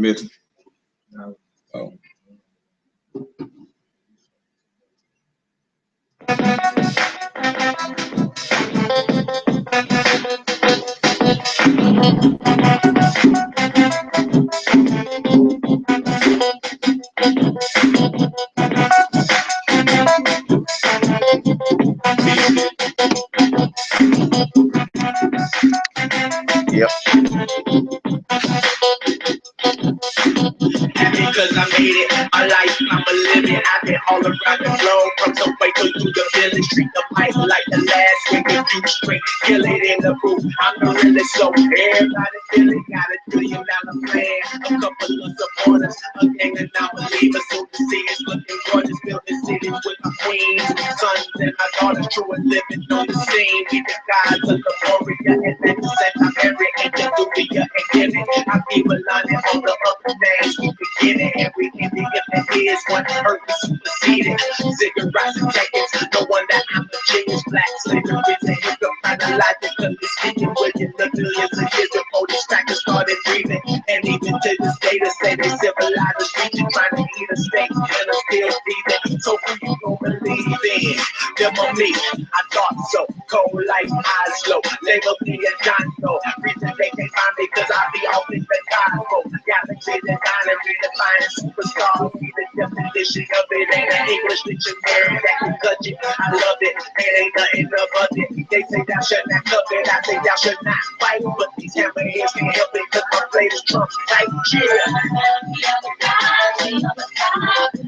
missing? No. Oh. Yep. Because I made it a life I'm a living. I've been all around the globe, from Jamaica to the village. Treat the mic like the last wicked few straight. Kill it in the booth, I'm the realest. So everybody feeling got $1 billion plan. A couple of supporters, a gang of non-believers. So the city's looking gorgeous, building cities with my queens, sons and my daughters, true and living on the scene. We the gods of the warrior, and at the same time every ancient Nubia and giving. I keep a learning on the other names. We can get it, every Indian that is one hurt me superseded. Cigarettes and jackets, no wonder I'm a genius. Black slavery is a hiccup, chronologically speaking, within the millions of years before these crackers started breathing. And even to this day, they say they civilized the region, trying to eat a steak and I'm still breathing. So who you gonna believe in? Them or me? I thought so. Cold like Oslo, label me a John Doe. Reason they can't find me, cause I be off in the cosmos. Galaxy design and redefining superstar. Be the definition of it. Ain't an English dictionary that can cut it. I love it. It ain't nothing above it. They say thou should not covet. I say thou should not fight. But these hammerheads can't help it, cause my blade is Trump type. Chill.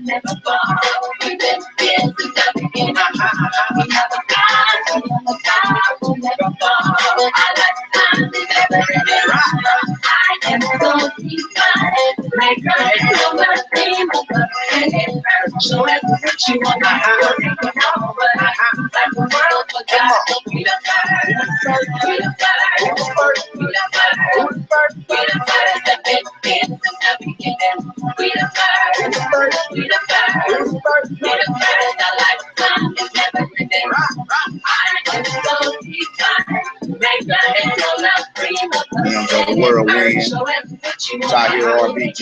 Never fall. We've been here since the beginning. We have a God. Never fall. I like time is everything. I am so deep. Make a hell of a thing. And it hurts. So let's put you on my heart. Like the world forgot. We the first. We the first. We the first. We the first. That been here since the beginning. We the first. We the first. We the first. Our lifetime is never ending. I am so deep. Make a hell of a thing. The whirlwind. Tahir RBG.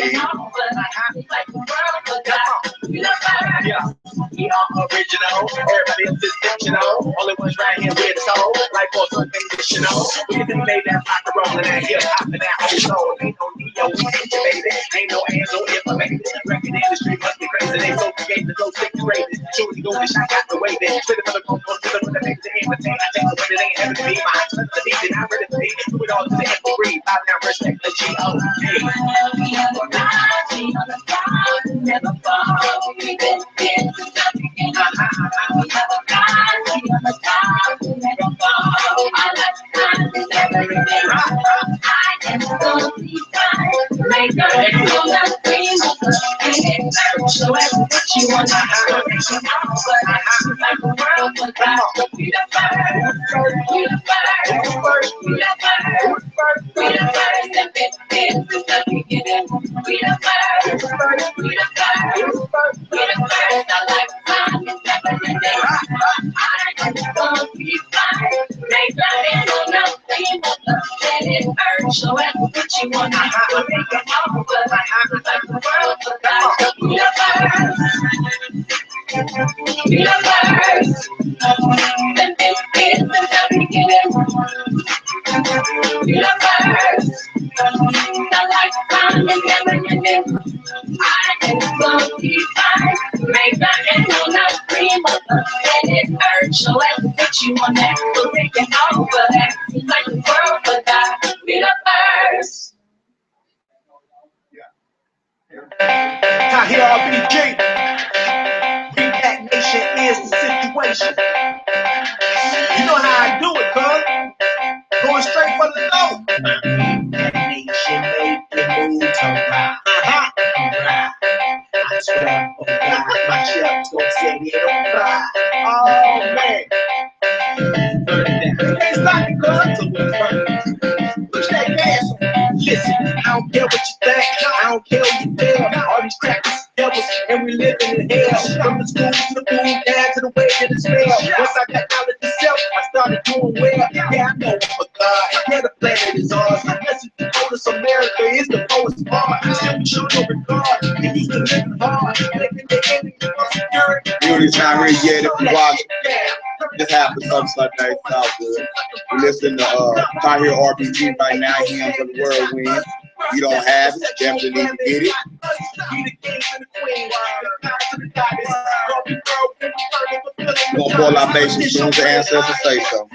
Yeah. We are original, everybody else is fictional. Only ones right here with soul, like for unconditional. We done made that rock and roll and that hip hop and that old soul. Ain't no neo, we ain't your baby. Ain't no hands on information. Record industry must be crazy. They so creative, so situated. Truly go wish I got the way that. Spit it for the phone, spit it for the things to entertain. I take the way that ain't heaven to be. My eyes to the beat, and I'm ready to be. Do it all to the nth degree. Bow down, respect the G.O.D. We have a God, we have a God, never fall. We've been here since the beginning. We have a God, we have a God, never fall. Our lifetime is everything. I am so deep. Make a hell of a dream. And it hurts. So let's put you on my direction. But like the world forgot. We the first. We the first. We the first. We the first. That been here since the beginning. We the first. We the first. We the first. Our lifetime is never ending. I am so deep. Make a hell of a dream. And it hurts. So let's put you on my direction. But like the world forgot. We the first. We the first. That been here since the beginning. We the first. The lifetime is never ending. I am so deep. Make a hell of a dream. And it hurts. So let's put you on that. We'll take it over that. Like the world forgot. We the first. Tahir RBG. Impact Nation is the situation. You know how I do it, cuz. Going straight for the throat. Impact Nation make it move to rock. Alright. I swear, oh God, my chef's gonna say it on fire. Oh man. Burn it down. Can't stop it, cuz. So we'll burn it. Push that gas on. Listen, I don't care what you think. I don't care what you feel. All these crackers, devils, and we living in hell. From the school to the food, down to the way that it's spelled. Once I got knowledge of self, I started doing well. Yeah, I know I'm a God. Yeah, the planet is ours. Unless you can go to Cause America is the poet's part. Still we show no regard. They used to live hard. Making the enemy insecurity. Unity time here, yeah, if you watch. This happens some Sunday, it's all good. We listen to Tahir RBG right now, Hymns of the Whirlwind. You don't have it, definitely need to get it. We're gonna pull our bass as soon as the ancestors say so.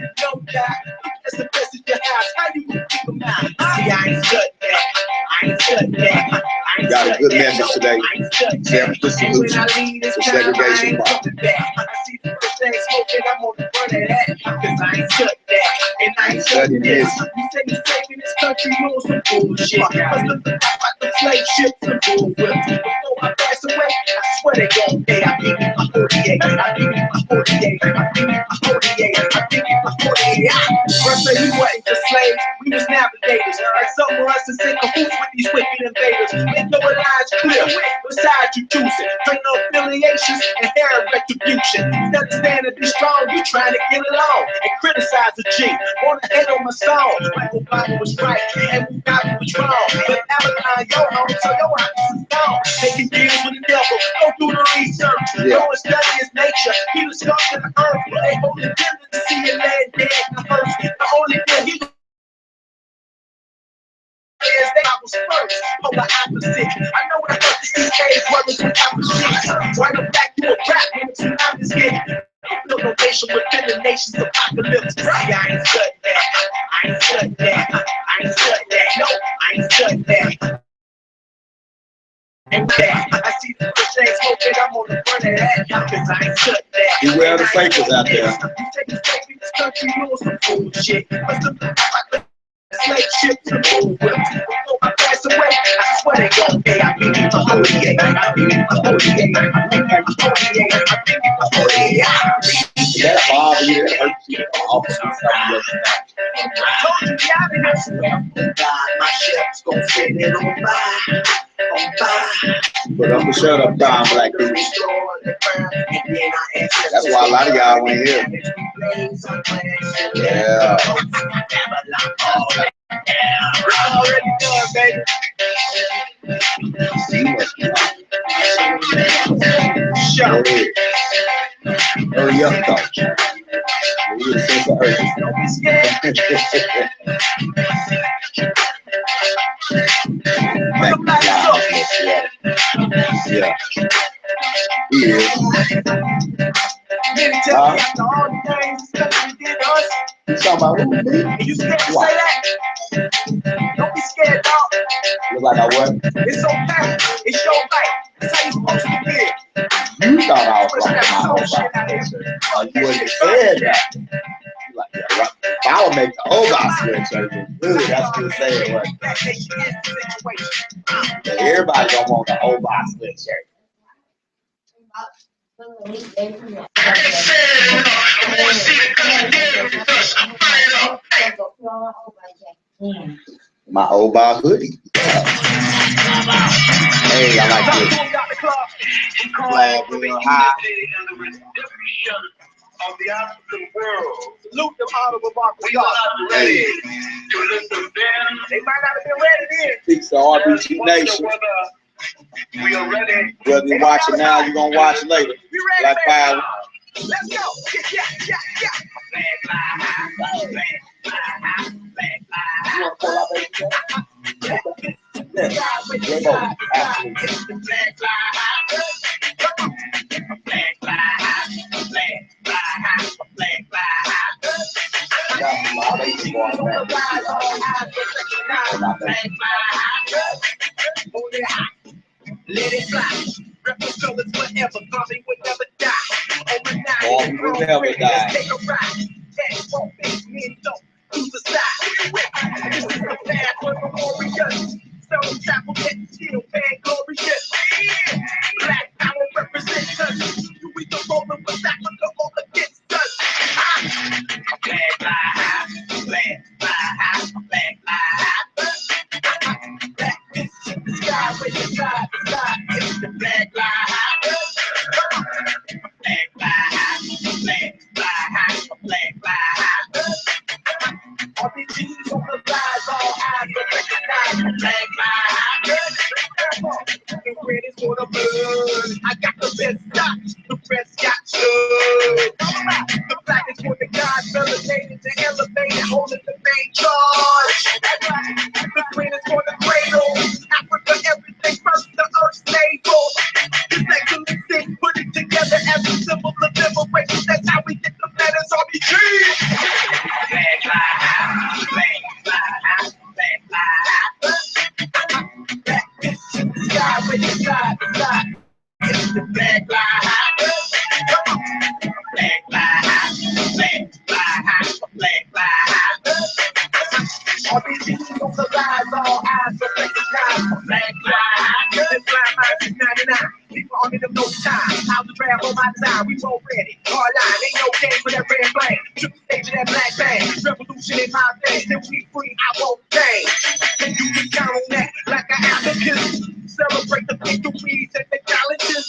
Got a good message today. Separatist solution to segregation problem. I ain't studying this. You say you're saving this country, you on some bullshit. Cause the slave ships and bull whips. Before I pass away, I swear they gon' pay. I give you my 48, I give you my 48, I give you my 48, I give you my 48. First say we wasn't just slaves, we was navigators. And some of us is in cahoots with these wicked invaders. Make your lines clear, besides you choosing. Bring no affiliations and hair retribution. Instead of standing to be strong, you trying to get along and criticize the G. Wanna hate on my song, like Obama was right and Mugabe was wrong. But Afrikan, yo home, so your house is gone. Making deals with the devil, go do the research. Go and study his nature. He was stuck in the earth. They only did to see him lay dead in the first. The only thing he is that I was first, polar opposite. I know what I hurt to see K's brothers with opposites. Right up back to a rap when the tsunamis hit. No nation within the nation's apocalypse. See, I ain't studying that. I ain't studying that. I ain't studying that. No, I ain't studying that. And that, I see the first thing smoking, I'm on the front of that. Cause I ain't studying that. Beware the fakers out there. You say you take me this country, you on some bullshit. Slave ships and bull whips. Before I pass away, I swear they gon' pay. I give you my 48, I give you my 48, I give you my 48, I give you my 48. That bother you, that hurts you. I'll put something else in that. I told you, I swear to God, my ship's gon' fit it on by. Put up a shut up time, black people. That's why a lot of y'all ain't here. Yeah. Already done, baby. Shut up. Hurry up, coach. We're a sense of urgency. Don't be scared. Yeah. You talking about who? Me? You scared to say that? Don't be scared, dog. Look like I was. It's okay. It's your life. That's how you supposed to live. You thought I was like my whole body. Oh, you wouldn't have said that. You like, yeah, right. If I would make the whole body switch, good. That's good saying, right? Everybody don't want the whole body switch shirt. My old bar hoodie. Hey, I like this. Flag real high. Of the African world. Salute them honorable markers. We are not ready to listen then. They might not have been ready then. Peace to RBG Nation. We are ready. Whether you're watching now, you're going to watch later. Black Power. Let's go. Yeah. Black Power. You want to pull out baby? Yeah. Absolutely. Let it fly. Rebel colors forever. Army would never die. Army would never die. Take a ride. Men don't lose the side. This is the path for the warriors. So chapel get still paying glorious. Black power represents us. You we the rolling with that one go all against us. Black lives, black lives, black lives. The sky with the side to side. It's the black lives. Black lives, black lives, black lives. holding the main charge. The queen is for the cradle. Africa, everything first, the earth's navel. This excellency, put it together as a symbol of liberation. That's how we get the letters on the G. Flag fly high, flag fly high, flag fly high. Back to the sky, when you fly the sky. It's the flag fly high. Come on. Flag fly high, flag fly high, flag fly high. RBG on the rise, all eyes are recognized. Flag fly high, this fly high since 99. People on it of no time. Out the draft on my side, we both ready. Hard line, ain't no game for that red flag. Took the stage of that black bang. Revolution in my face, till we free, I won't change. And you can count on that like an advocate. Celebrate the victories and the challenges.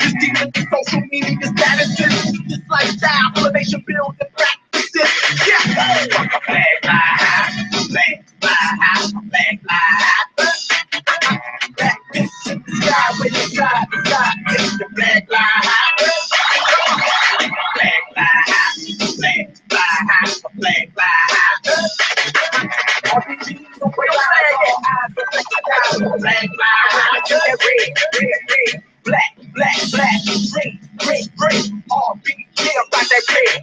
This deep in the social media statuses. This lifestyle, elevation, build and practices. Yeah! Flag fly high, flag fly high, flag fly high. Back to the sky, when you side to side, it's the flag fly high. Flag fly high, flag fly high, flag fly high. RBG, the way I all eyes, the flag fly high. Red, red, black, black, black, green, green, green. RBG, about that red,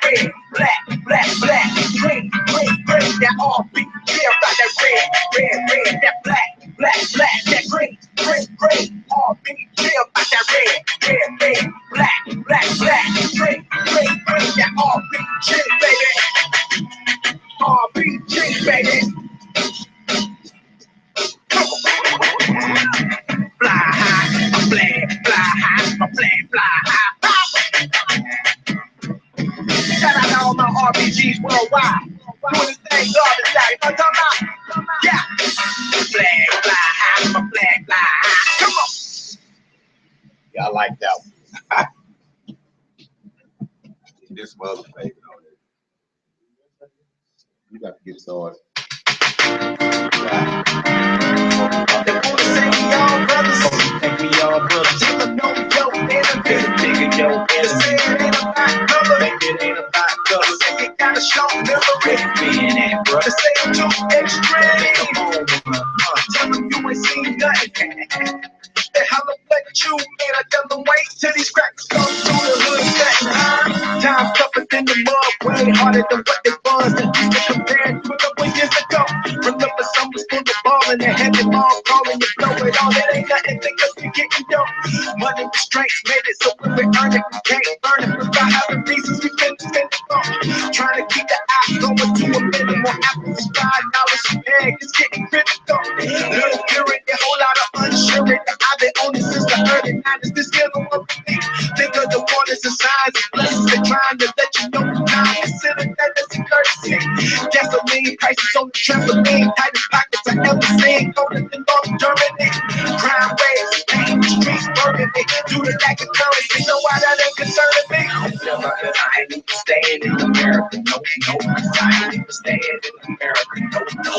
red, black, black, black, green, green, green. That RBG, about that red, red, that black, black, black, that green, green, green. RBG, about that red, black, black, black, green, green, green. That RBG, baby. RBG, baby. Fly high, a flag, fly high, a flag, fly high. Shout out to all my RBGs worldwide. Doing this thing garbage style. You know what I'm talking about? Yeah. Flag, fly high, a flag, fly high. Come on. Y'all like that one. This mother baby on it. You got to get started. They wanna say we all brothers. Take me all brothers. Take them know yo enemy. Nigga, yo, They say it ain't about color. think it ain't about colors. They say it got a short memory. Being that, bro. They say I'm too extreme. Tell them you ain't seen nothing. They holler at you, man. I tell them wait till these crackers come through the hood. Time tougher than the mud, way harder than what they was. And you can compare it to a couple years ago. Remember, some was full of ball and they had the ball calling you blow it all. That ain't nothing because we getting dope. Money restraints made it so when we earn it, we can't burn it. Without having reasons, we been spending on. Trying to keep the eye going to a minute more. Apples $5 a bag, it's getting critical. Little purity, a whole lot of unsurety. I've been on this since the early 90s. This skill don't work for me. Think of the warnings and signs and blessings. They're trying to let you know the time. Consider that as a courtesy. Gasoline prices on the trampoline. Tightest pockets I ever seen. Colder than North Germany. Crime waves, pain, streets burning it. Due to lack of currency, know why that ain't concerning me. Never, cause I ain't even staying in America. No, cause I ain't even staying in America. No.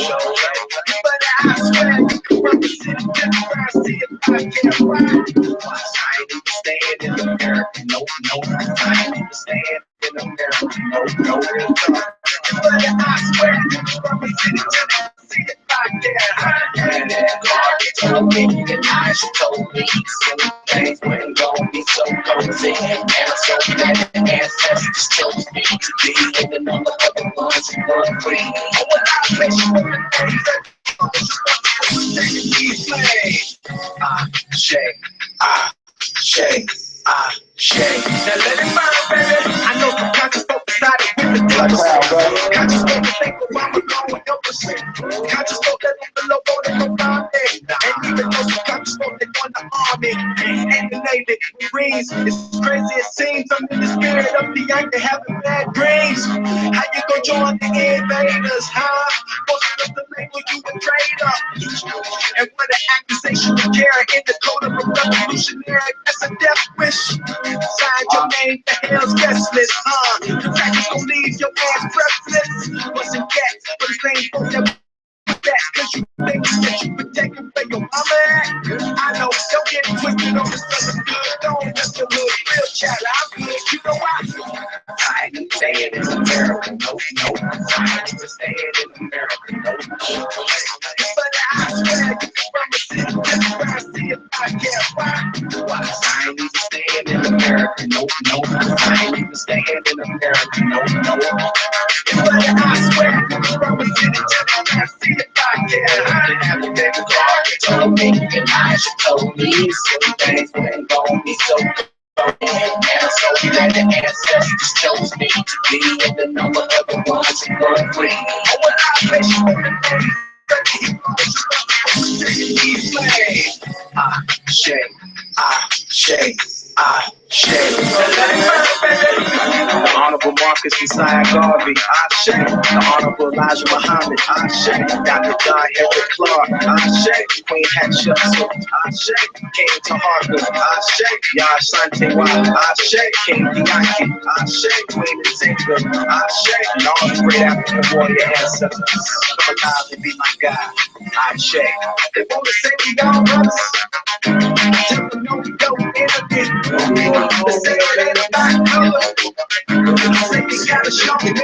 But I swear you can represent it. Just try to see if I can ride. I ain't even staying in America. No, cause I ain't even staying in America. No. But I swear you can represent it. Just try to see if I can ride. And that God told me, and I just told me, some things wasn't gonna be so cozy. And I'm so glad the ancestors chose me to be in the number of the ones who were free. Oh, when I place you on the things that shake. Now let it burn, baby. I know some conscious folks decided with the devil. Conscious folks think Obama going help us. Conscious folks that on the low voted for Bombay. And even though some conscious folks that joined the army and the Navy, Marines. It's crazy it seems I'm in the spirit of the Yankee having bad dreams. How you gonna join the invaders, huh? Most of the label you a traitor. And what an accusation to carry in the code of a revolutionary. That's a death wish. Sign your name to hell's guest list, The practice gon' leave your ass breathless. Wasn't that for the same folks that that's cause you think that you protecting where your mama at? I know, don't get it twisted on the stuff good. Don't just your little real chatter. I'm good, you know why? I ain't stand in America. No, no, I ain't even stand in America. No, no. But I swear you from a city just where I see if I get why. Why? I ain't even stand in America. No, no, I ain't even stand in America. No, no. But I swear you from a city just where I see if I get why. I haven't been to God. You told me, and I just told me some things ain't gonna be so good. And I'm so glad the ancestors chose me to be in the number of the ones who were free. Oh, when I bet you on the name, I shake. The Honorable Marcus Messiah Garvey, I shake. The Honorable Elijah Muhammad, I shake. Dr. John Henry Clark, I shake. Queen Hatshepsut, I shake. King Taharka, I shake. Yah Sante Wa, I shake. King Diaki, I shake. Queen Nzinga, I shake. And all the great African warrior ancestors, come alive and be my God, I shake. They wanna say we all brothers. Tell them no, we don't intervene. They say it ain't about color. They say we gotta show memory.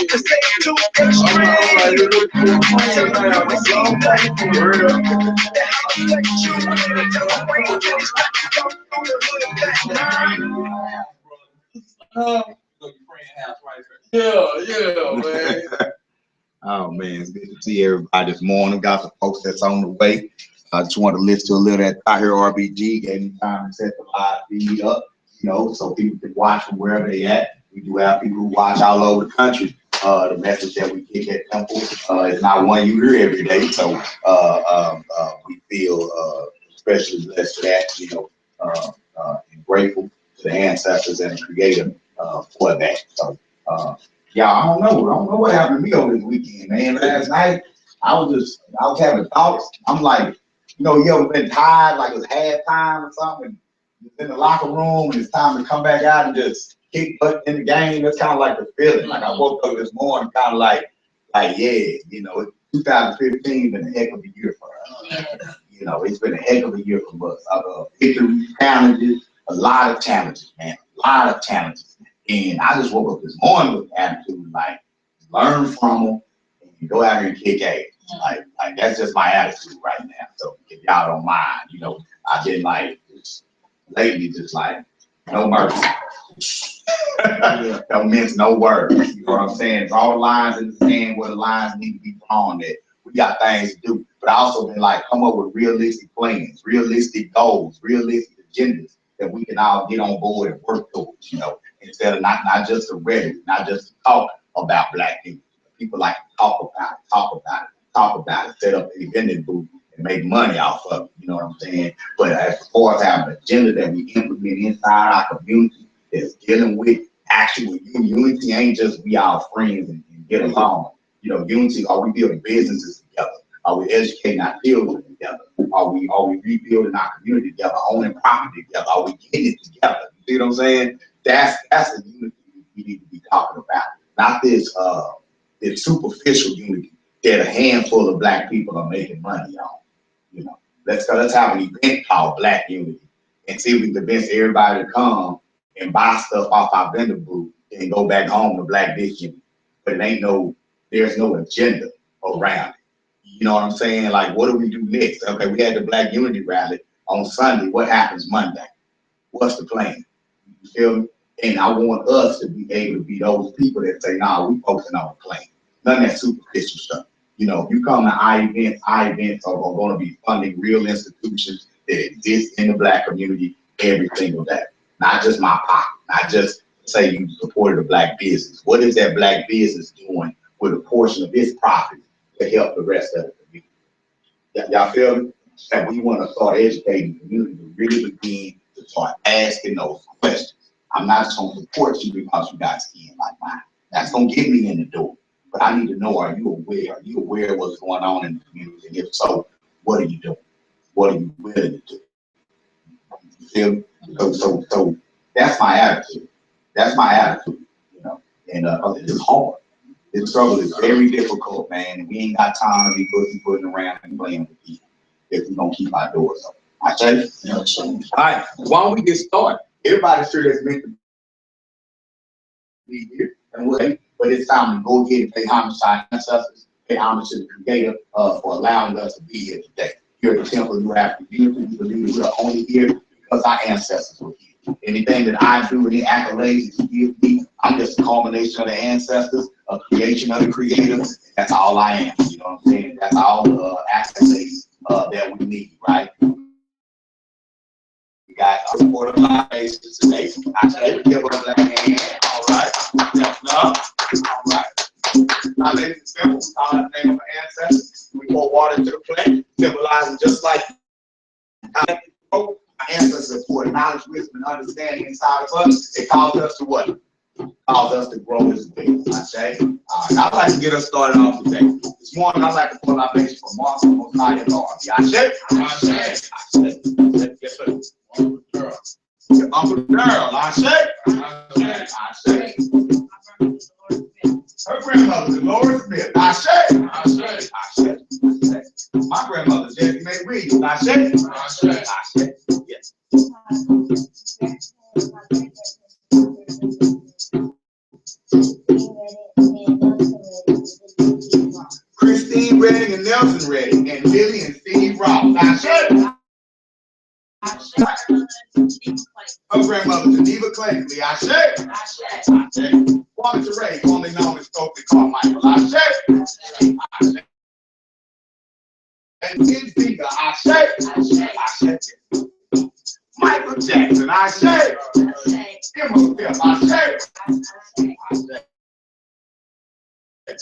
They say it's too extreme. Tell them no, it's all nothing. They holler like you. Tell them wait till it's back to go through the hood and back line. Yeah, man. Oh man, it's good to see everybody this morning. Got the folks that's on the way. I just want to listen to a little of that I Hear RBG. Gave me time to set the live feed up, you know, so people can watch from wherever they at. We do have people who watch all over the country. The message that we get at Temple is not one you hear every day. So we feel especially blessed for that, you know, and grateful to the ancestors and the Creator for that. So yeah, I don't know what happened to me over this weekend, man. Last night I was having thoughts. I'm like, you know, you ever been tired, like it was halftime or something, and you're in the locker room and it's time to come back out and just kick butt in the game? That's kind of like the feeling. Like I woke up this morning kind of like yeah, you know, 2015 been a heck of a year for us. You know, it's been a heck of a year for us. Victory, challenges, a lot of challenges, man, a lot of challenges. And I just woke up this morning with attitude like, learn from them and go out here and kick ass. Like that's just my attitude right now. So if y'all don't mind, you know, I've been like lately just like no mercy. Don't mince no words. You know what I'm saying? Draw the lines in the sand where the lines need to be drawn at. We got things to do. But I also been like come up with realistic plans, realistic goals, realistic agendas that we can all get on board and work towards, you know, instead of not just the rhetoric, not just to talk about black people. People like to talk about it, set up an vending booth and make money off of it, you know what I'm saying? But as far as having an agenda that we implement inside our community that's dealing with actual unity, ain't just we all friends and get along. You know, unity, are we building businesses together? Are we educating our children together? Are we rebuilding our community together, owning property together? Are we getting it together? You see what I'm saying? That's the unity we need to be talking about. Not this superficial unity that a handful of black people are making money on. You know, let's have an event called Black Unity and see if we can convince everybody to come and buy stuff off our vendor booth and go back home to Black Unity. But there's no agenda around it. You know what I'm saying? Like, what do we do next? Okay, we had the Black Unity rally on Sunday. What happens Monday? What's the plan? You feel me? And I want us to be able to be those people that say, nah, we focusing on the plan. None of that superficial stuff. You know, if you come to our events are going to be funding real institutions that exist in the Black community every single day. Not just my pocket, not just say you supported a Black business. What is that Black business doing with a portion of its profit to help the rest of the community? Y'all feel me? And we want to start educating the community to really begin to start asking those questions. I'm not just going to support you because you got skin like mine. That's going to get me in the door. But I need to know, are you aware? Are you aware of what's going on in the community? And if so, what are you doing? What are you willing to do? You feel me? So that's my attitude. That's my attitude, you know. And it's hard. This struggle is very difficult, man. And we ain't got time to be putting around and playing with people if we're going to keep our doors open. I tell you? No, all right, why don't we get started? Everybody's sure that's meant to be here, and but it's time to go ahead and pay homage to our ancestors, pay homage to the Creator for allowing us to be here today. Here at the Temple of New African Unity, we believe we are only here because our ancestors were here. Anything that I do, any accolades that you give me, I'm just a culmination of the ancestors, a creation of the Creator. That's all I am. You know what I'm saying? That's all the accolades that we need, right? We got a support of my basis today. I say we give us a hand. All right. Yes, love. All right. Now, ladies and gentlemen, we call out the name of our ancestors. We pour water into the plant, symbolizing just like our ancestors poured knowledge, wisdom, and understanding inside of us. It calls us to what? Calls us to grow as well. I say. I'd like to get us started off today. This morning, I'd like to pull our base from Mark and Most High and Lord. I say. Yes, sir. Uncle Girl, I say. Her grandmother, Dolores Smith, I say. My grandmother, Jessie Mae Williams, I say. Yes. Christine Redding and Nelson Redding, and Lily and Steve Ross, I say. Her grandmother, Geneva Clayton, I say. Woman to Ray, formerly known as Stokely Carmichael, I say. And Ken Finger, I say. Michael Jackson, I say. Emma Phil, I say.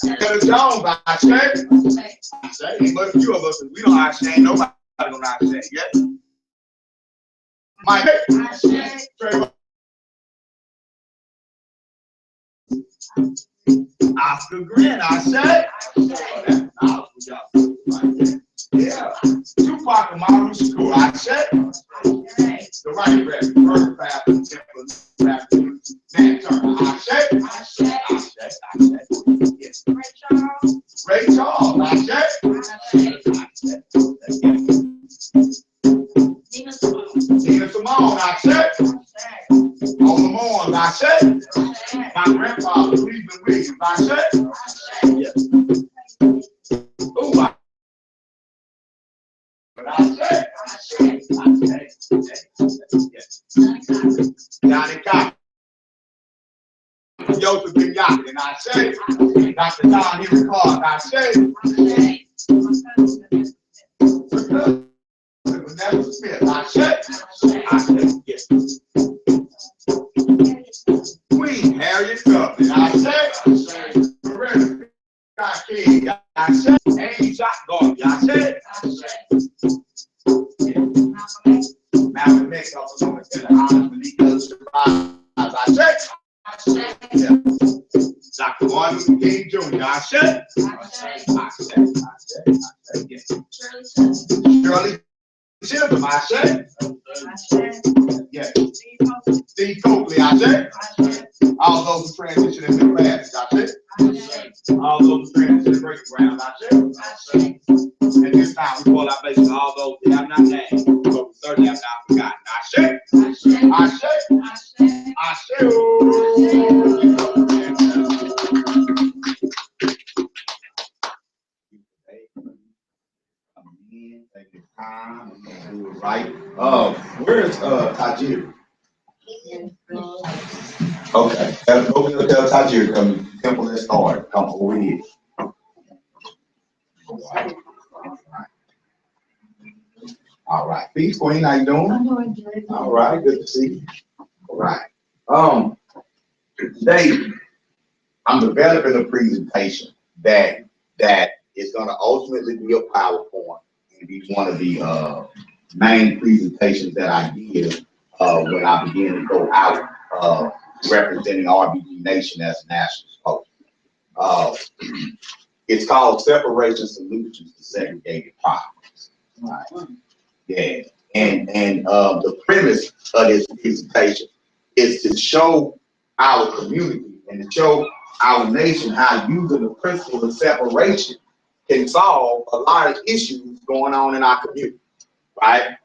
Taylor Jones, I say. Ain't but a few of us, we don't I say. Nobody don't I say. Yeah. Mike, I say. Oscar Grant, I say. Yeah. Tupac and Maru Shakur, I say. The right reverend, first Baptist Temple, Nat Turner, I say. Yes. Ray Charles, I say. Nina Simone, I say. On the morning, I say. My grandfather, Cleveland Williams, I say. Yes. Ooh, I say. Yes. Johnny Cox. Joseph Kenyatta, I say. Dr. Don Henry Clark, I say. Vanessa Smith, I say. Yes. Queen Harriet Tubman, I say. Loretta Scott King, I say. Amy Jock Garvey, I say. Malcolm X, also known as the Honors Malika Survivors, I say. Yeah. Dr. Martin Luther King Jr., I say. Yes. Shirley Chisholm, I say. Yes. Steve Coakley, I say. All those who transition in the past, I say. All those who transition in breaking ground, I say. And this time we call our basis all those that have not named, but we certainly have not forgotten. I say. I say. Take your time, do it right. Where's Tajiri? Okay, go tell Tajiri come. Temple is hard. Come over here. All right, peace, Queen. How you doing? I'm doing good. All right, good to see you. All right. Today I'm developing a presentation that is going to ultimately be a PowerPoint and be one of the main presentations that I give when I begin to go out representing RBG Nation as a national spokesman. It's called Separation Solutions to Segregated Problems. Right. Yeah. And the premise of this presentation is to show our community and to show our nation how using the principle of separation can solve a lot of issues going on in our community, right?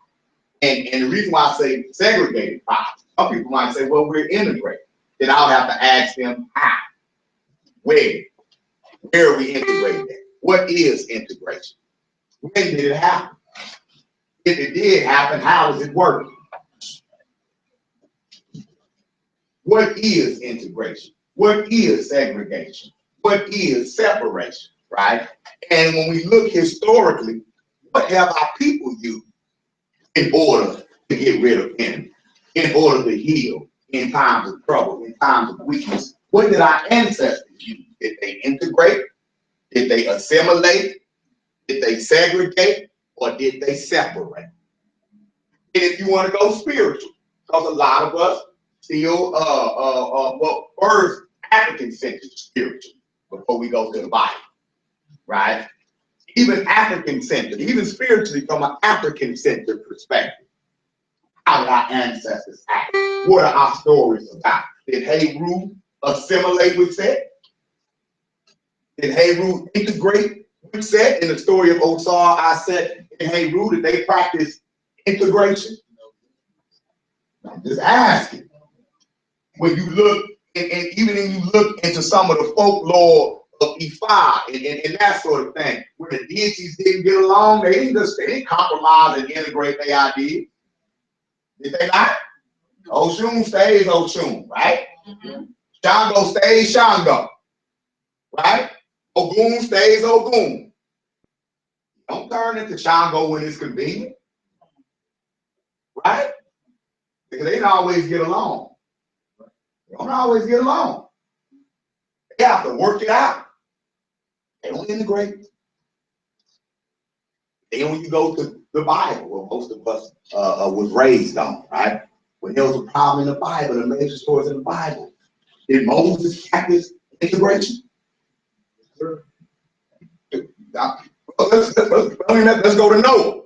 And the reason why I say segregated problems, some people might say, well, we're integrated. then I'll have to ask them how, where are we integrating that? What is integration? When did it happen? If it did happen, how is it working? What is integration? What is segregation? What is separation, right? And when we look historically, what have our people used in order to get rid of enemy, in order to heal in times of trouble, in times of weakness? What did our ancestors use? Did they integrate? Did they assimilate? Did they segregate? Or did they separate? And if you want to go spiritual, because a lot of us still, well, first African-centered spiritual before we go to the Bible, right? Even African-centered, even spiritually from an African-centered perspective. How did our ancestors act? What are our stories about? Did Heru assimilate with Set? Did Heru integrate with Set? In the story of Osar, Aset, and Heru, did they practice integration? I'm just asking. When you look, and even when you look into some of the folklore of Ifa and that sort of thing, where the deities didn't get along, they didn't compromise and integrate their ideas. Did they not? Oshun stays Oshun, right? Shango stays Shango, right? Ogun stays Ogun. Don't turn into Shango when it's convenient, right? Because they don't always get along. They don't always get along. They have to work it out. They don't integrate. And when you go to the Bible, where most of us was raised on, right? When there was a problem in the Bible, the major stories in the Bible, did Moses practice integration? Sure. Let's go to Noah.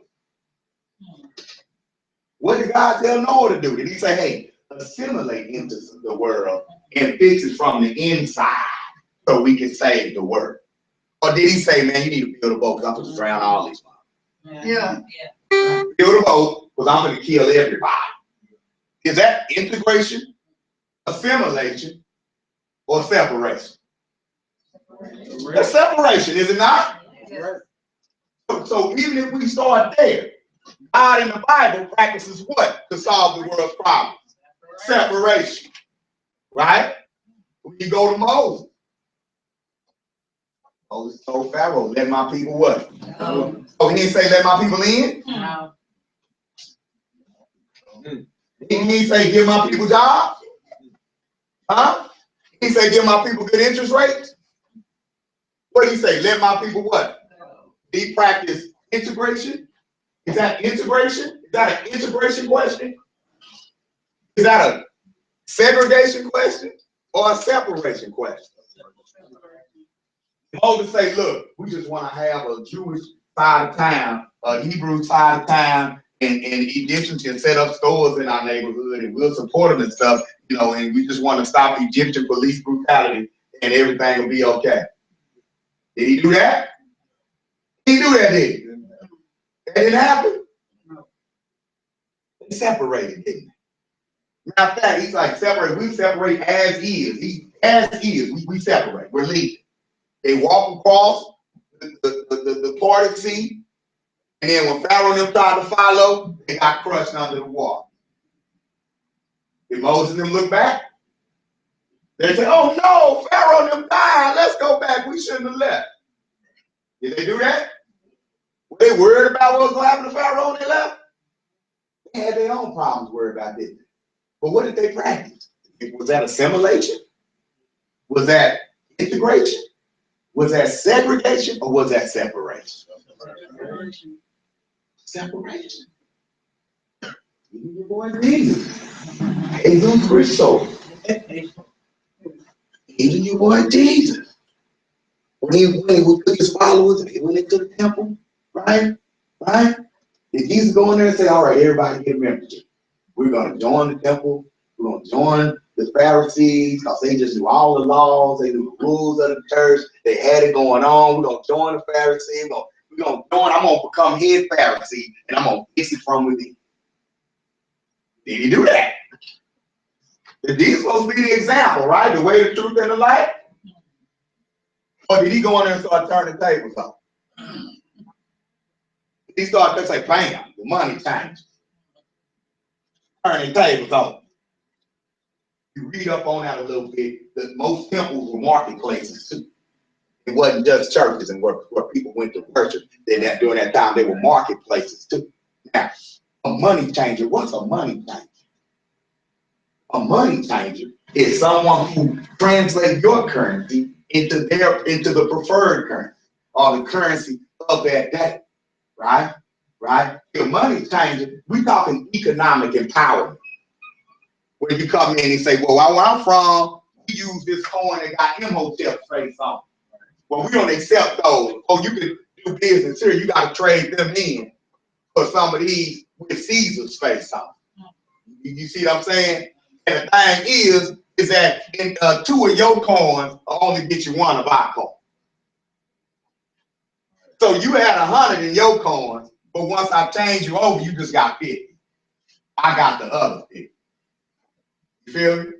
What did God tell Noah to do? Did he say, hey, assimilate into the world and fix it from the inside so we can save the world? Or did he say, man, you need to build a boat because I'm going to drown all these people? Yeah. Build a boat because I'm going to kill everybody. Is that integration, assimilation, or separation? That's separation, is it not? Yes. So even if we start there, God in the Bible practices what to solve the world's problems? Separation, right? When you go to Moses, Moses told Pharaoh, let my people what? No. Oh, he didn't say let my people in? No. He didn't say give my people jobs? Huh? He didn't say give my people good interest rates? What did he say? Let my people what? Did he practice integration? Is that integration? Is that an integration question? Is that a segregation question or a separation question? Moses say, look, we just want to have a Jewish side of town, a Hebrew side of town, and Egyptians can set up stores in our neighborhood and we'll support them and stuff, you know, and we just want to stop Egyptian police brutality and everything will be okay. Did he do that? He do that, did he? That didn't happen? They separated, didn't they? Matter of fact, he's like, separate. We separate as is. As is, we separate. We're leaving. They walk across the parted sea, and then when Pharaoh and them tried to follow, they got crushed under the water. Did Moses and them look back? They said, oh no, Pharaoh and them died. Let's go back. We shouldn't have left. Did they do that? Were they worried about what was going to happen to Pharaoh when they left? They had their own problems worried about, didn't they? But what did they practice? Was that assimilation? Was that integration? Was that segregation or was that separation? Separation. Even your boy Jesus. Jesus Christo. Even your boy Jesus. When he took his followers and he went into the temple, right? Right? Did Jesus go in there and say, all right, everybody get membership? We're going to join the temple. We're going to join the Pharisees because they just knew all the laws. They knew the rules of the church. They had it going on. We're going to join the Pharisees. We're going to join. I'm going to become his Pharisee, and I'm going to fix it from within. Did he do that? These supposed to be the example, right? The way, the truth, and the light. Or did he go in there and start turning tables up? He started to say, bam, the money changed. Turning tables up. You read up on that a little bit, that most temples were marketplaces too. It wasn't just churches and where people went to worship. During that time, they were marketplaces too. Now, a money changer, what's a money changer? A money changer is someone who translates your currency into the preferred currency or the currency of that day, right? Right? A money changer, we're talking economic empowerment. When you come in and say, well, where I'm from, we use this coin that got Imhotep's face on it. Well, we don't accept those. Oh, you can do business here. You got to trade them in for some of these with Caesar's face on. You see what I'm saying? And the thing is that in 2 of your coins will only get you 1 of our coins. So you had 100 in your coins, but once I change you over, you just got 50. I got the other 50. You feel me?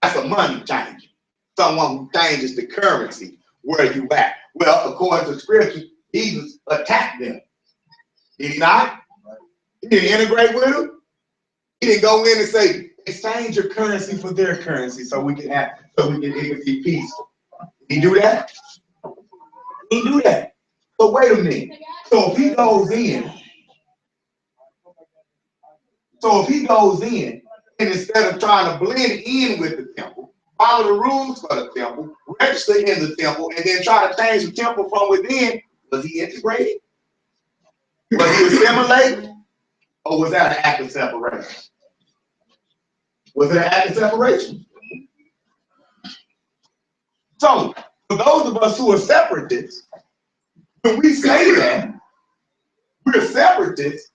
That's a money changer. Someone who changes the currency where you at. Well, according to scripture, Jesus attacked them. Did he not? He didn't integrate with them. He didn't go in and say, exchange your currency for their currency so we can be peaceful. Did he do that? He didn't do that. So wait a minute. So if he goes in, and instead of trying to blend in with the temple, follow the rules for the temple, register in the temple, and then try to change the temple from within, was he integrated? Was he assimilated? Or was that an act of separation? Was it an act of separation? So, for those of us who are separatists, when we say that we're separatists,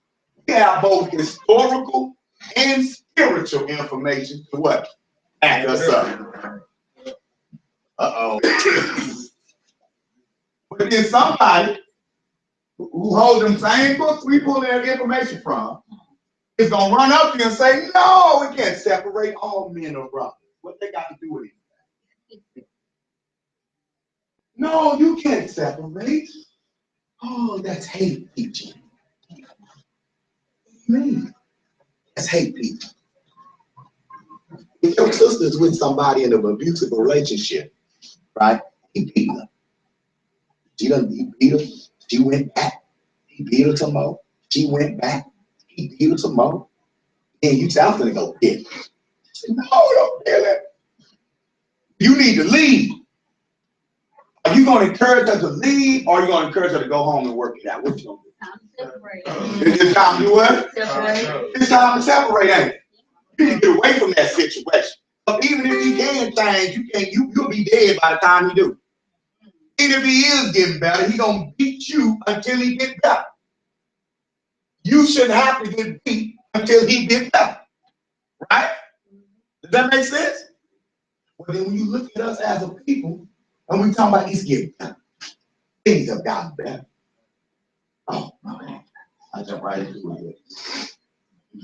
we have both historical and spiritual information to what? Back us up. Uh-oh. But then somebody who holds them same books we pull their information from is going to run up here and say, no, we can't separate all men or brothers. What they got to do with it? No, you can't separate. Oh, that's hate teaching. Man, that's hate teaching. If your sister's with somebody in an abusive relationship, right? He beat her. He beat her. She went back. He beat her some more. She went back. He beat her some more. And you say, I'm gonna go get her. No, don't kill her. You need to leave. Are you going to encourage her to leave, or are you going to encourage her to go home and work it out? What you going to do? It's time to do what? Separate. It's time to separate, ain't it? You need to get away from that situation. But even if he can change, you'll be dead by the time he do. Even if he is getting better, he's going to beat you until he gets better. You shouldn't have to get beat until he gets better. Right? Does that make sense? Well, then when you look at us as a people, and we talk about it's getting better, things have gotten better. Oh, man. I jump right into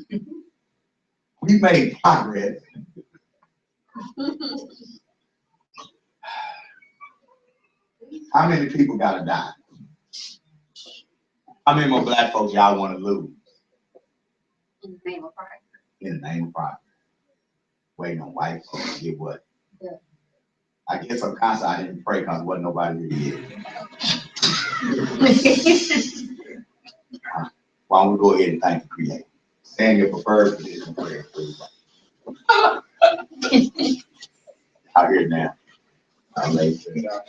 it. We made progress. How many people gotta die? How many more black folks y'all want to lose? In the name of pride. In the name of pride. Waiting on white folks to get what? Yeah. I guess I'm conscious I didn't pray because there wasn't nobody here yet. Why don't we go ahead and thank the Creator? Stand your preferred position of prayer, please. Out here now. I'm late. Your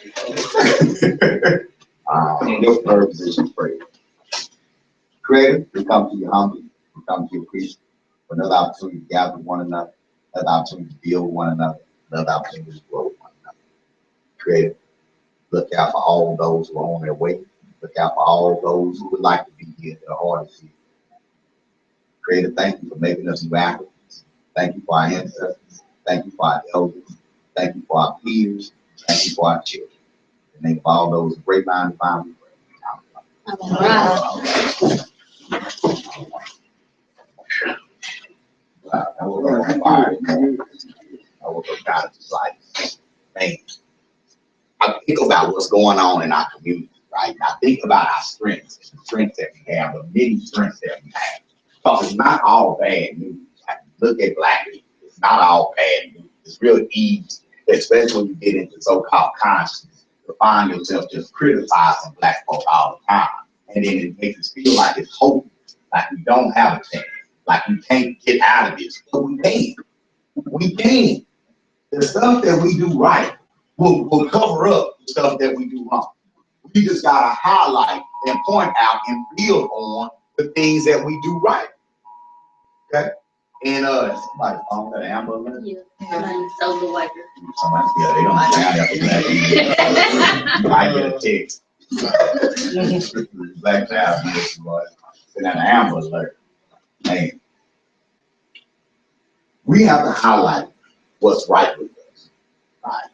preferred position of prayer. Creator, we come to you humbly. We come to you appreciative for another opportunity to gather with one another, another opportunity to deal with one another, another opportunity to grow with one another. Creator, look out for all those who are on their way. Look out for all those who would like to be here that are hard to see. Creator, thank you for making us new Africans. Thank you for our ancestors. Thank you for our elders. Thank you for our peers. Thank you for our children. In the name of all those great minds, found we pray. All right. I woke up on fire. I woke up kind of just like, man. I think about what's going on in our community, right? I think about our strengths, the strengths that we have, the many strengths that we have. Because it's not all bad news. Like, look at Black people. It's not all bad news. It's real easy, especially when you get into so-called consciousness, to find yourself just criticizing Black folk all the time. And then it makes us feel like it's hopeless, like we don't have a chance, like we can't get out of this. But we can. We can. The stuff that we do right will cover up the stuff that we do wrong. We just gotta highlight and point out and build on the things that we do right. Okay? And somebody phone that Amber Alert? Yeah. Social worker. Somebody, yeah, they don't sound after Black people. You might get a text. Black child, send out an Amber Alert. Man. We have to highlight what's right with us. Right?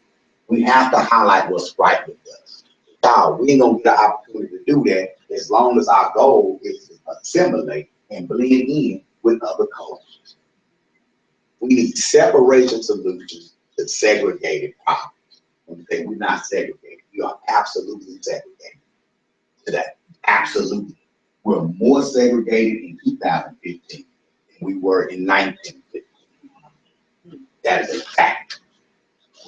We have to highlight what's right with us. Now, we ain't gonna get an opportunity to do that as long as our goal is to assimilate and blend in with other cultures. We need separation solutions to segregated problems. When we say we're not segregated, we are absolutely segregated today. Absolutely. We're more segregated in 2015 than we were in 1950. That is a fact.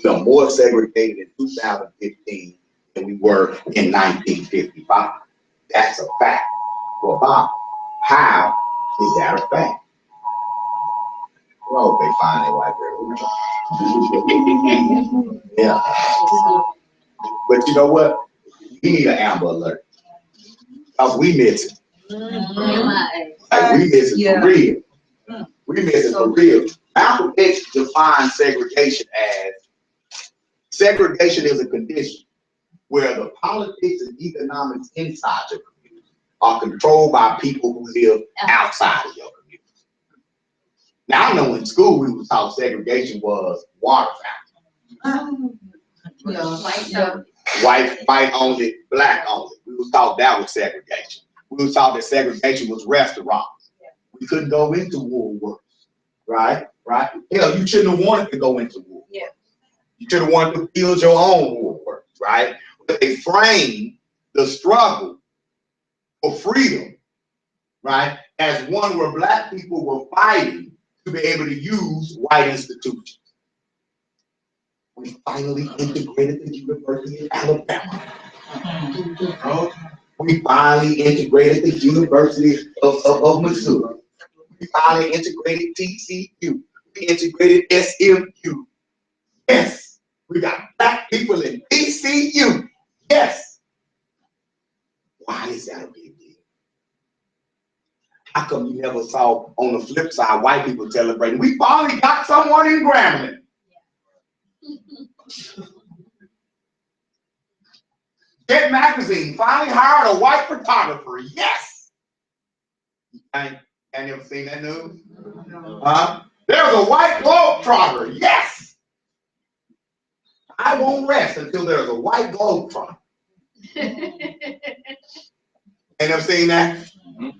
We are more segregated in 2015 than we were in 1955. That's a fact. Well, Bob, how is that a fact? Well, they find their white girl. Yeah. But you know what? We need an Amber Alert. Because we miss it. Like, we miss it for real. We miss it for real. Malcolm X defines segregation as segregation is a condition where the politics and economics inside your community are controlled by people who live outside of your community. Now, I know in school we were taught segregation was water fountain. White only, Black only. We was taught that was segregation. We was taught that segregation was restaurants. We couldn't go into Woolworths, right? Right? Hell, you shouldn't have wanted to go into Woolworths. Yeah. You should have wanted to build your own Woolworths, right? But they framed the struggle for freedom, right, as one where Black people were fighting to be able to use white institutions. We finally integrated the University of Alabama. We finally integrated the University of Missouri. We finally integrated TCU. We integrated SMU. Yes. We got Black people in TCU. Yes. Why is that a big deal? How come you never saw on the flip side white people celebrating? We finally got someone in Grambling. Jet Magazine finally hired a white photographer. Yes. I never seen that news. There's a white globetrotter. Yes. I won't rest until there's a white globetrotter. Ain't never seen that?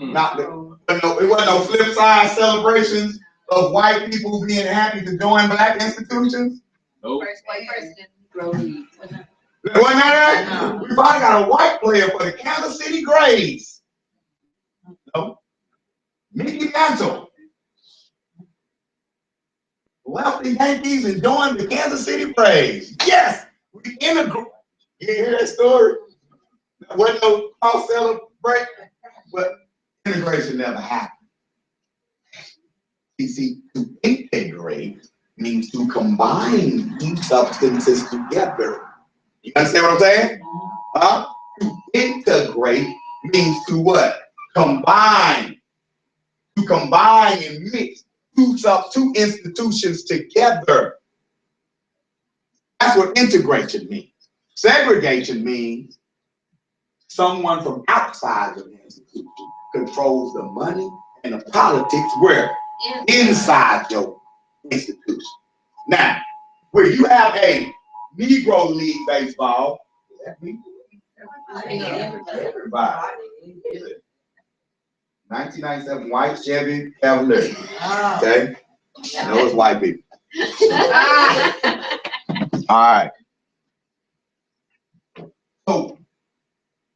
Not no, it wasn't no flip side celebrations of white people being happy to join Black institutions. Nope. Wasn't that? We probably got a white player for the Kansas City Grays. No. Mickey Mantle. Left the Yankees and joined the Kansas City Braves. Yes, we integrate. You hear that story? There wasn't no cross celebration, but integration never happened. You see, to integrate means to combine two substances together. You understand what I'm saying? To integrate means to what? Combine. To combine and mix two institutions together. That's what integration means. Segregation means someone from outside of the institution controls the money and the politics where? Inside your institution. Now, where you have a Negro League baseball, is that me? Everybody. 1997 white Chevy Cavalier. Okay. I know it's white people. All right. So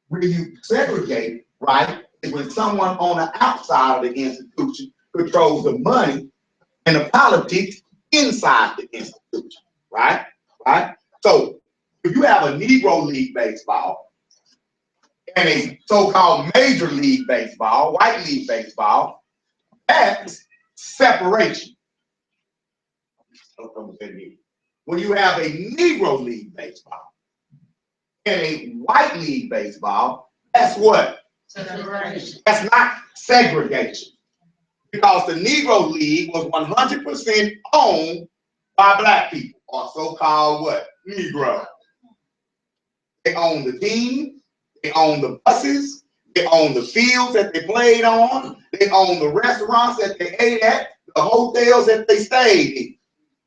when you segregate, right, is when someone on the outside of the institution controls the money and the politics inside the institution, right? Right? So if you have a Negro League baseball and a so-called Major League Baseball, White League Baseball, that's separation. When you have a Negro League Baseball and a White League Baseball, that's what? Separation. That's not segregation. Because the Negro League was 100% owned by black people, or so-called what? Negro. They own the team, they own the buses, they own the fields that they played on, they own the restaurants that they ate at, the hotels that they stayed in.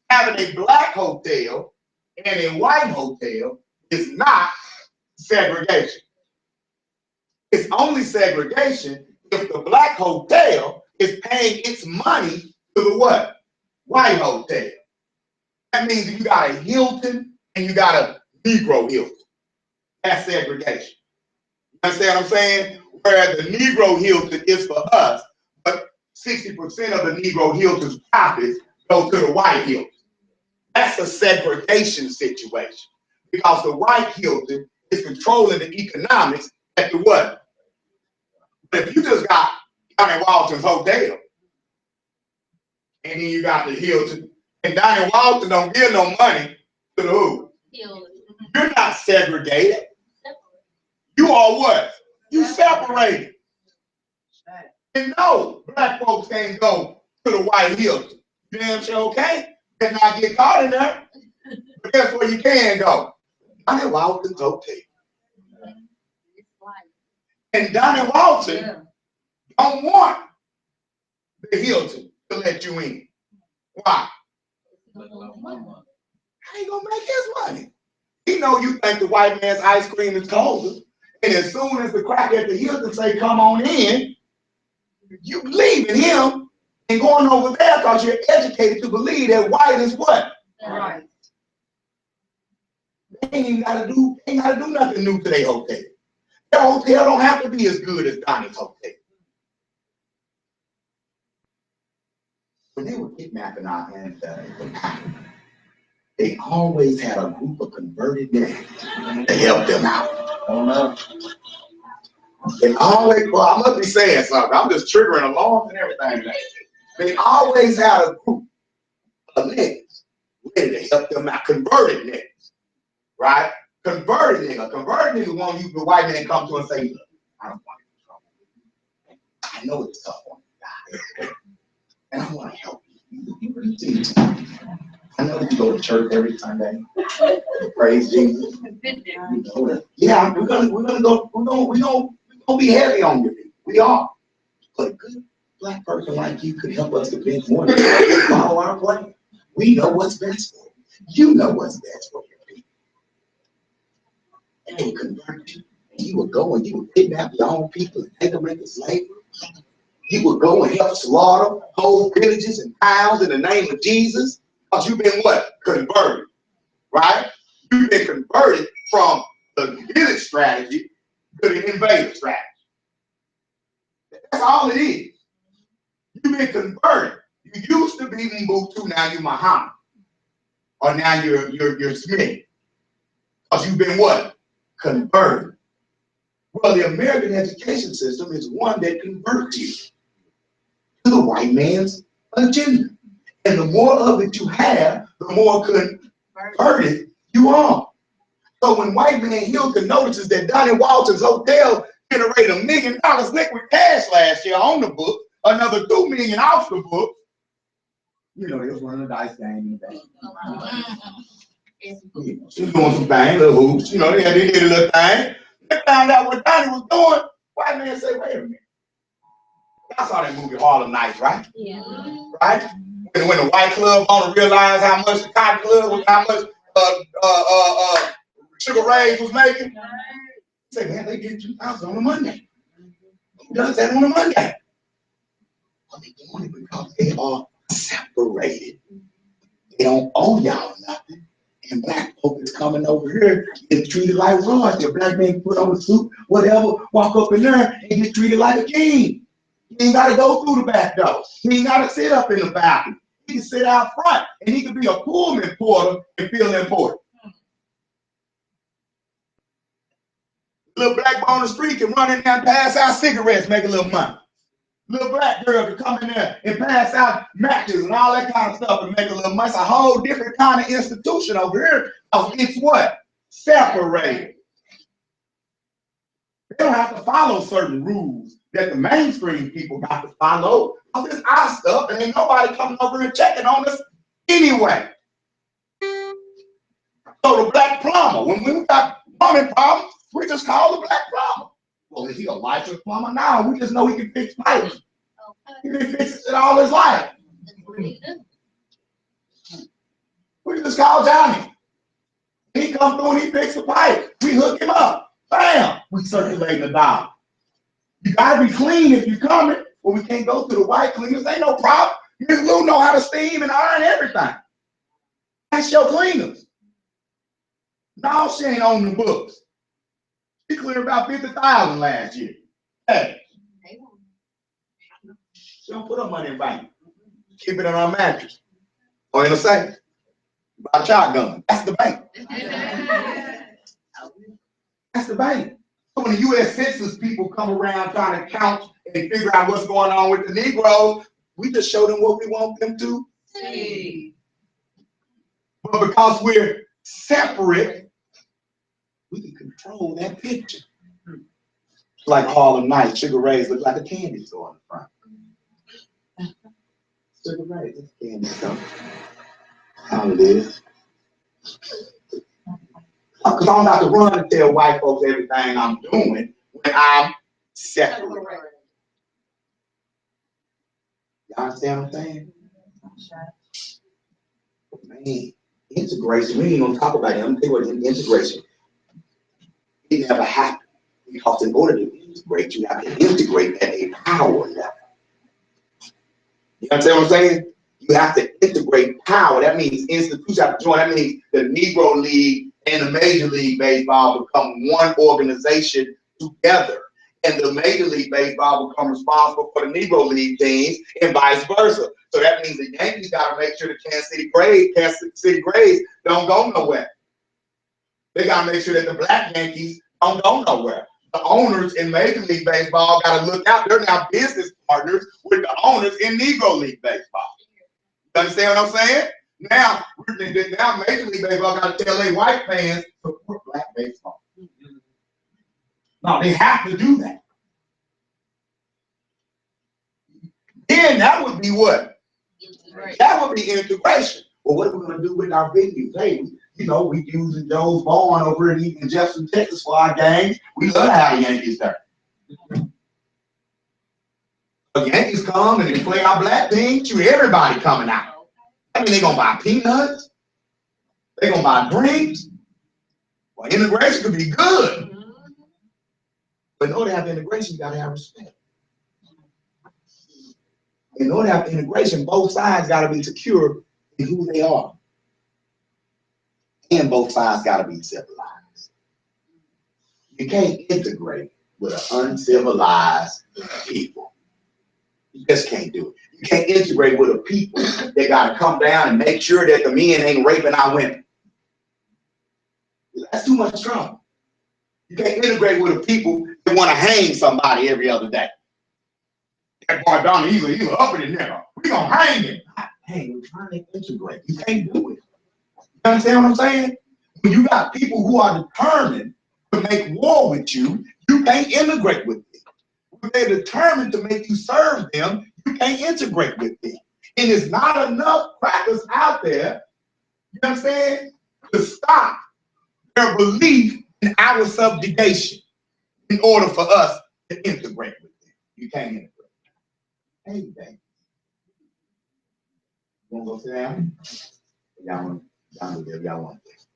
Having a black hotel and a white hotel is not segregation. It's only segregation if the black hotel is paying its money to the what? White hotel. That means you got a Hilton and you got a Negro Hilton. That's segregation. You understand what I'm saying? Where the Negro Hilton is for us, but 60% of the Negro Hilton's profits go to the white Hilton. That's a segregation situation. Because the white Hilton is controlling the economics at the what? But if you just got Donnie Walton's hotel, and then you got the Hilton, and Donnie Walton don't give no money to the who? You're not segregated. You are what? You separated. And no, black folks can't go to the white Hilton. You damn sure okay? Better not get caught in there. But guess where you can go? Donnie Walton's hotel. And Donnie Walton don't want the Hilton to let you in. Why? How you gonna make his money? He know you think the white man's ice cream is colder, and as soon as the crack at the Hilton say come on in, you leaving him and going over there because you're educated to believe that white is what? Right. They ain't gotta do nothing new to their hotel. Their hotel don't have to be as good as Donnie's hotel. When they were kidnapping our ancestors, they always had a group of converted men to help them out. Oh no. They always, well, I must be saying something. I'm just triggering alarms and everything. They always had a group of niggas ready to help them out. Converted niggas, right? Converted niggas. Converted niggas want you, the white man come to and say, look, I don't want you in trouble. I know it's tough on you guys. And I want to help you. I know that you go to church every Sunday. Praise Jesus. You know that. Yeah, we're gonna be heavy on you. We are. But a good black person like you could help us convince more than to follow our plan. We know what's best for you. You know what's best for your people. And they would convert you. And you would go and you would kidnap your own people and take them into slavery. You would go and help slaughter whole villages and towns in the name of Jesus. Because you've been what? Converted. Right? You've been converted from the village strategy to the invader strategy. That's all it is. You've been converted. You used to be Mbutu, now you're Muhammad. Or now you're Smith. Because you've been what? Converted. Well, the American education system is one that converts you to the white man's agenda. And the more of it you have, the more converted you are. So when white man Hilton notices that Donnie Walton's hotel generated $1 million liquid cash last year on the book, another $2 million off the book, you know, they was running a dice game. She was doing some things, little hoops, you know, they did a little thing. They found out what Donnie was doing. White man said, wait a minute. Y'all saw that movie Harlem Nights, right? Yeah. Right? When the white club owner realized how much the cotton club was, how much Sugar Ray's was making, he said, man, they get $2,000 on a Monday. Who does that on a Monday? Well, they doing it because they are separated. They don't owe y'all nothing. And black folk is coming over here and treated like royalty. A black man put on a suit, whatever, walk up in there and get treated like a king. He ain't got to go through the back door. He ain't got to sit up in the balcony. He can sit out front and he can be a Pullman porter and feel important. Little black boy on the street can run in there and pass out cigarettes, make a little money. Little black girl can come in there and pass out matches and all that kind of stuff and make a little money. It's a whole different kind of institution over here. It's what? Separated. They don't have to follow certain rules that the mainstream people got to follow. This is our stuff and ain't nobody coming over and checking on us anyway. So the black plumber, when we got plumbing problems, we just call the black plumber. Well, is he a licensed plumber? No, we just know he can fix pipes. He been fixing it all his life. We just call Johnny. He come through and he fix the pipe. We hook him up. Bam! We circulating the dollar. You gotta be clean if you're coming. Well, we can't go to the white cleaners. Ain't no problem. Miss Lou know how to steam and iron everything. That's your cleaners. No, she ain't on the books. She cleared about 50,000 last year. Hey. She don't put her money in the bank. Keep it in our mattress. Or in a safe. Buy a shotgun. That's the bank. That's the bank. So when the U.S. Census people come around trying to count and figure out what's going on with the Negroes, we just show them what we want them to see. But because we're separate, we can control that picture. It's like Harlem Nights, Sugar Ray's look like a candy store in the front. Sugar Ray, that's a candy store. How it is. Because I'm about to run and tell white folks everything I'm doing when I'm separate. Y'all understand what I'm saying? Man, integration, we ain't gonna talk about it. I'm gonna tell you what integration. It never happened. Because in order to integrate, you have to integrate at a power level. You understand what I'm saying? You have to integrate power. That means institutions have to join. That means the Negro League and the Major League Baseball become one organization together. And the Major League Baseball become responsible for the Negro League teams and vice versa. So that means the Yankees got to make sure the Kansas City Grays don't go nowhere. They got to make sure that the black Yankees don't go nowhere. The owners in Major League Baseball got to look out. They're now business partners with the owners in Negro League Baseball. You understand what I'm saying? Now Major League Baseball got to tell their white fans to support black baseball. No, they have to do that. Then that would be what? That would be integration. Well, what are we going to do with our venues? Hey, you know, we using Joe's Barn over in Jefferson, Texas for our games. We love to have the Yankees there. The Yankees come and they play our black team, shoot, everybody coming out. I mean, they're going to buy peanuts. They're going to buy drinks. Well, integration could be good. But in order to have integration, you got to have respect. In order to have integration, both sides got to be secure in who they are. And both sides got to be civilized. You can't integrate with an uncivilized people. You just can't do it. You can't integrate with a people that got to come down and make sure that the men ain't raping our women. That's too much trouble. You can't integrate with a people that want to hang somebody every other day. That boy Donnie, he's an uppity nigga. We gonna hang him. Hey, we're trying to integrate. You can't do it. You understand what I'm saying? When you got people who are determined to make war with you, you can't integrate with them. When they're determined to make you serve them, you can't integrate with them. And there's not enough crackers out there, you understand, to stop their belief in our subjugation in order for us to integrate with them. You can't integrate. Anything. You want to go sit down? Y'all want this.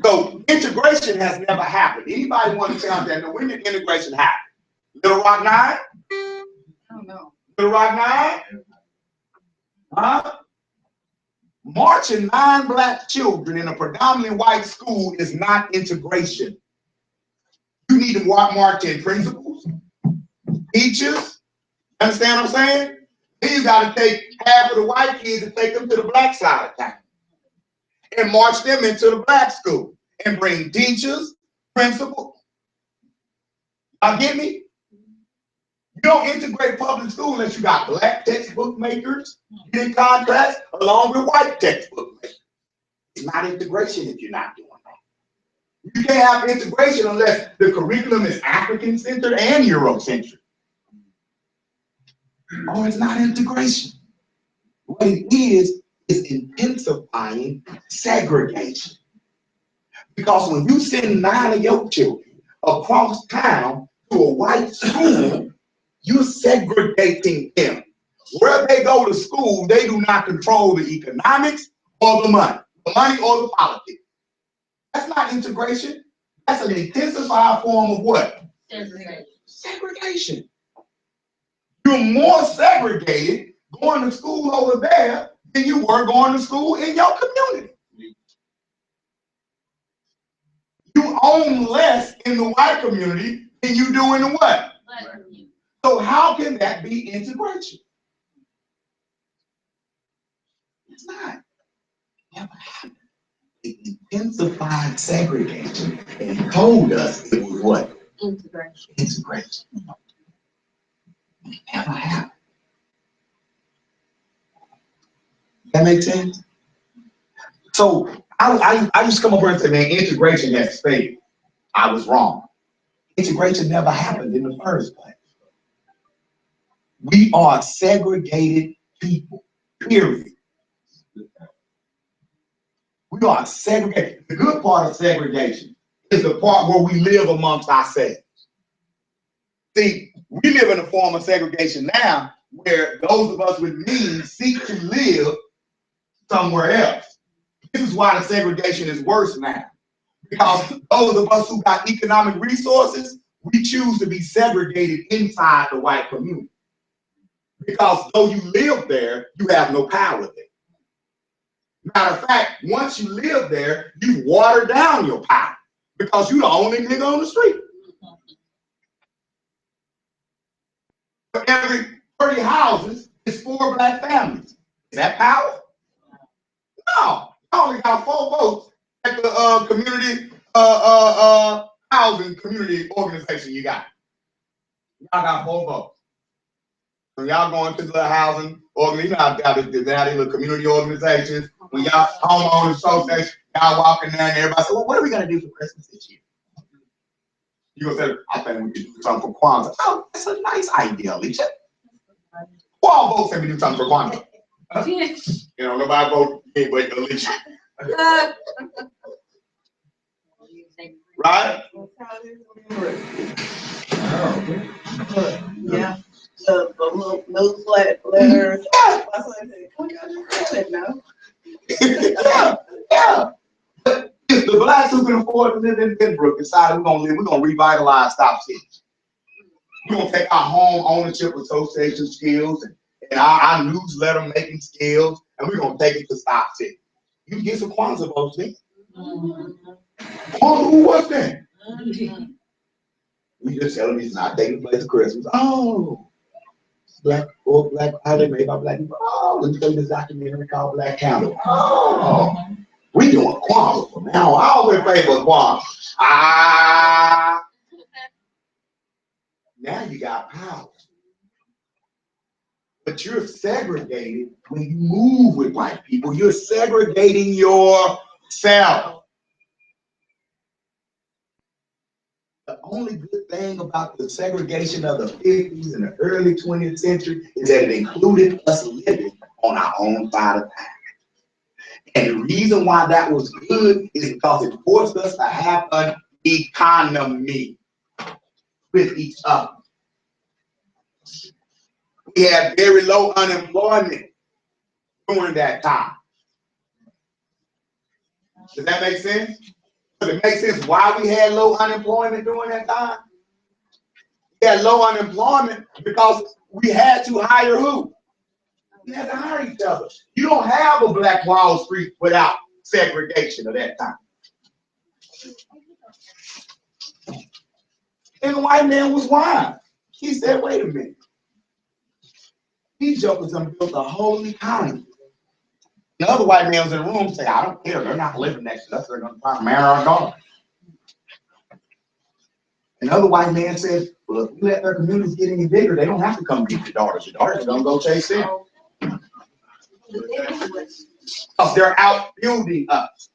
So integration has never happened. Anybody want to tell me that? No, when did integration happen? Little Rock 9? I don't know. Little Rock 9? Marching 9 black children in a predominantly white school is not integration. You need to march in principals, teachers. Understand what I'm saying? Then you got to take half of the white kids and take them to the black side of town and march them into the black school and bring teachers, principals. Y'all get me? You don't integrate public school unless you got black textbook makers getting contracts along with white textbook makers. It's not integration if you're not doing that. You can't have integration unless the curriculum is African-centered and Eurocentric. Or it's not integration. What it is intensifying segregation. Because when you send 9 of your children across town to a white school, you're segregating them. Where they go to school, they do not control the economics or the money or the politics. That's not integration. That's an intensified form of what? Segregation. Segregation. You're more segregated going to school over there than you were going to school in your community. You own less in the white community than you do in the what? So how can that be integration? It's not. Never happened. It intensified segregation and told us it was what? Integration. Integration. It never happened. That makes sense? So I used to come over and say, man, integration has failed. I was wrong. Integration never happened in the first place. We are segregated people, period. We are segregated. The good part of segregation is the part where we live amongst ourselves. See, we live in a form of segregation now where those of us with means seek to live somewhere else. This is why the segregation is worse now. Because those of us who got economic resources, we choose to be segregated inside the white community. Because though you live there, you have no power there. Matter of fact, once you live there, you water down your power because you're the only nigga on the street. For every 30 houses, it's 4 black families. Is that power? No. You only got 4 votes at the community housing community organization you got. Y'all got 4 votes. So y'all going to the housing organization, you know how they little community organizations. When y'all homeowners association, y'all walking there and everybody say, well, what are we gonna do for Christmas this year? You gonna say, I think we could do something for Kwanzaa. Oh, that's a nice idea, Alicia. Who all votes say we do something for Kwanzaa? You know, nobody vote me but Alicia. Right? Yeah. The little newsletters. Yeah. But if the blacks who can afford to live in Benbrook decided we're gonna revitalize South City. We're gonna take our home ownership association skills and our newsletter making skills, and we're gonna take it to South City. You can get some Kwanzaa votes then. Kwanzaa, who was that? We just tell them it's not taking place at Christmas. Oh, black holiday made by black people. Oh, let me tell you this documentary called Black Candle. Oh, we doing Kwanzaa from now on. I always favor Kwanzaa. Now you got power. But you're segregated when you move with white people. You're segregating yourself. The only good thing about the segregation of the 50s and the early 20th century is that it included us living on our own side of town. And the reason why that was good is because it forced us to have an economy with each other. We had very low unemployment during that time. Does that make sense? Does it make sense why we had low unemployment during that time? We had low unemployment because we had to hire who? We had to hire each other. You don't have a Black Wall Street without segregation at that time. And the white man was wise. He said, wait a minute. These jokers done built a whole economy. The other white man was in the room say, I don't care. They're not living next to us. They're going to try to marry our daughter. Another white man said, well, if we let their communities get any bigger, they don't have to come get your daughters. Your daughters are going to go chase them. Because they're outbuilding us.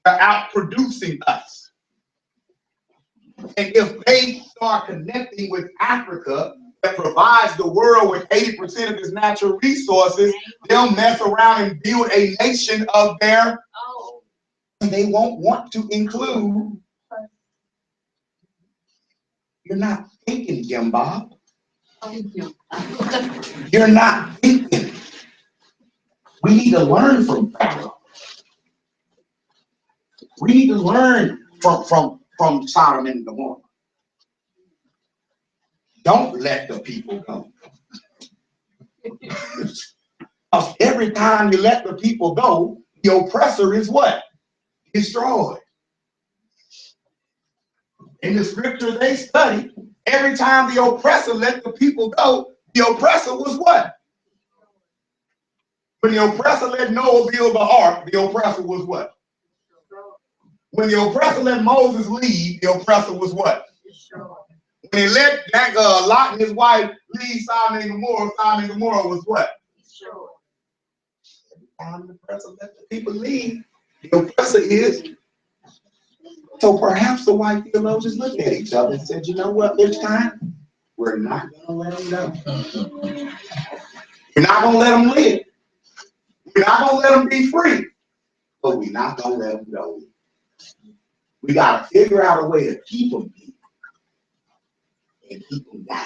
They're outproducing us. And if they start connecting with Africa, that provides the world with 80% of its natural resources, they'll mess around and build a nation of their own. And they won't want to include. You're not thinking, Jim Bob. You're not thinking. We need to learn from Pharaoh. We need to learn from Sodom and Gomorrah. Don't let the people go. Because every time you let the people go, the oppressor is what? Destroyed. In the scripture they study, every time the oppressor let the people go, the oppressor was what? When the oppressor let Noah build the ark, the oppressor was what? When the oppressor let Moses leave, the oppressor was what? When he let Lot and his wife leave Sodom and Gomorrah was what? Every time the oppressor let the people leave, the oppressor is. So perhaps the white theologians looked at each other and said, you know what, this time, we're not going to let them go. We're not going to let them live. We're not going to let them be free. But we're not going to let them go. We got to figure out a way to keep them here and keep them down.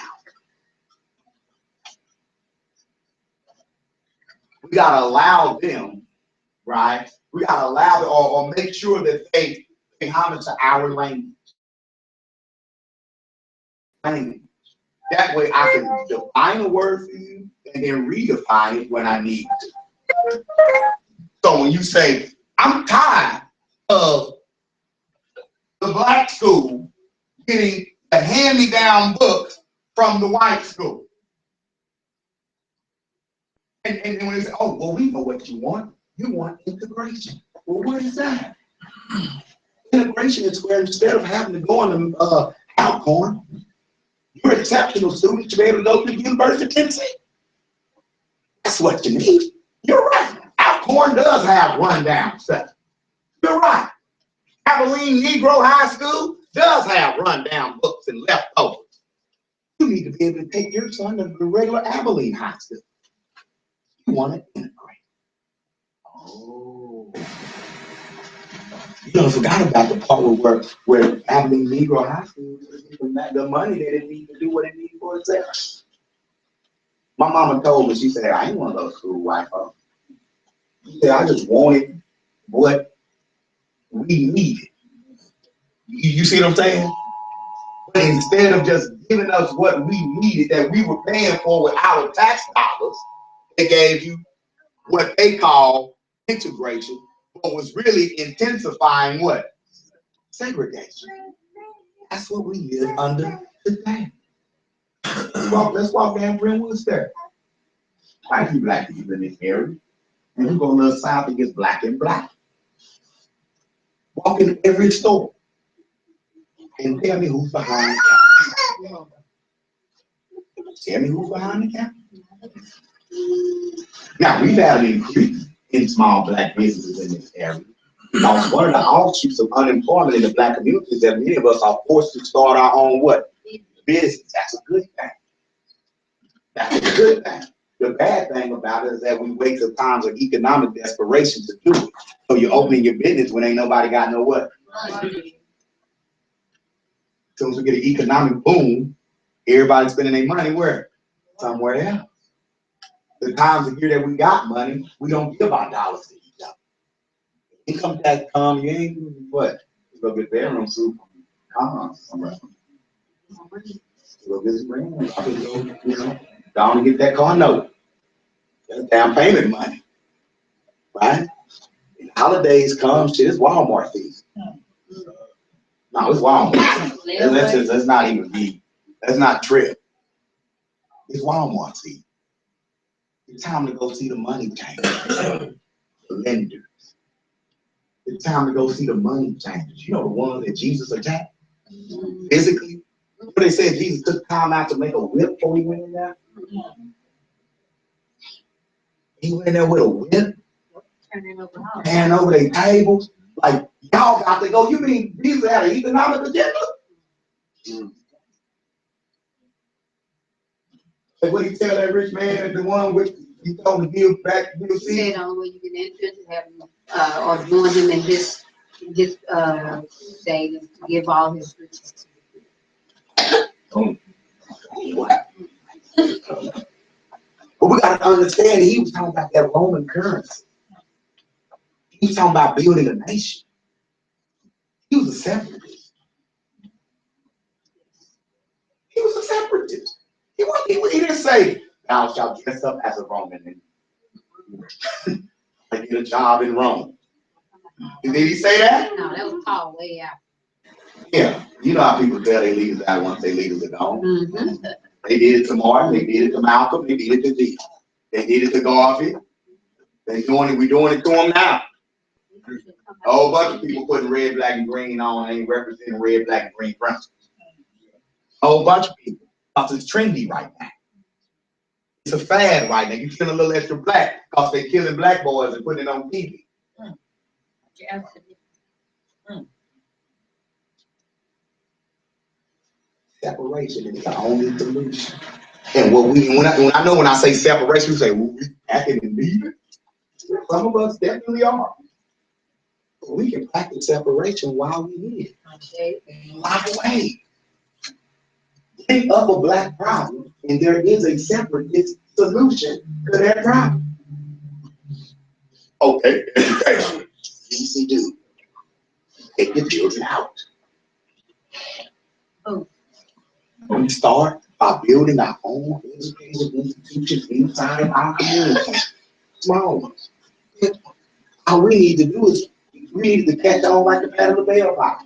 We got to allow them, right? We got to allow them or make sure that they pay homage to our language. That way I can define a word for you and then redefine it when I need to. So when you say, I'm tired of the black school getting the hand-me-down books from the white school. And when they say, oh, well, we know what you want. You want integration. Well, what is that? Integration is where instead of having to go on the Alcorn, you're an exceptional student to be able to go to the University of Tennessee. That's what you need. You're right. Alcorn does have rundown stuff. You're right. Abilene Negro High School does have rundown books and leftovers. You need to be able to take your son to the regular Abilene High School. You want to integrate. Oh. You don't forgot about the part where Abilene Negro High School is giving back the money that it needs to do what it needs for itself. My mama told me, she said, I ain't want to go to school, white folks. She said, I just wanted what we needed. You see what I'm saying? But instead of just giving us what we needed that we were paying for with our tax dollars, they gave you what they call integration, but was really intensifying what? Segregation. That's what we live under today. Let's walk down Brentwood Stairs. Quite a few black people in this area. And you go a little south, it gets black and black. Walk in every store and tell me who's behind the counter. Tell me who's behind the counter. Now, we've had an increase in small black businesses in this area. Because one of the offshoots of unemployment in the black community is that many of us are forced to start our own what? Business. That's a good thing. That's a good thing. The bad thing about it is that we wait till times of economic desperation to do it. So you're opening your business when ain't nobody got no what? Money. As soon as we get an economic boom, everybody's spending their money where? Somewhere else. The times of year that we got money, we don't give our dollars to each other. Income tax come, you ain't what? You go get bedroom soup. Somewhere. You go get some brand. You know, down to get that car note. That's down payment money, right? And holidays come, shit, it's Walmart fees. No, it's Walmart. Let's not even be, let's not trip. It's Walmart fee. It's time to go see the money changers, the lenders. It's time to go see the money changers. You know, the ones that Jesus attacked physically. What they said, Jesus took time out to make a whip before he went in there. He went in there with a whip, handing over their tables. Like, y'all got to go. You mean Jesus had an economic agenda? Like, what he tell that rich man at the one which he told him to give back, give seed? He said the only way you can enter is having, or doing him in his day is to give all his riches. But we got to understand he was talking about that Roman currency. He was talking about building a nation. He was a separatist. He was a separatist. He didn't say, thou shalt dress up as a Roman and get a job in Rome. Did he say that? No, that was Paul way out. Yeah. You know how people tell their leaders out once their leaders are gone. Mm-hmm. They did it to Martin, they did it to Malcolm, they did it to Dee. They did it to Garfield. We're doing it to them now. A whole bunch of people putting red, black, and green on ain't representing red, black, and green principles. A whole bunch of people. Because it's trendy right now. It's a fad right now. You feel a little extra black because they're killing black boys and putting it on TV. Separation is the only solution. And when I say separation, you say, well, we acting and leaving. Some of us definitely are. But we can practice separation while we live. Walk away. Think of a black problem, and there is a separatist solution to that problem. Okay, education. Easy do. Take your children out. We start by building our own educational institutions inside of our community. Small ones. All we need to do is we need to catch on like the pat of the bell box.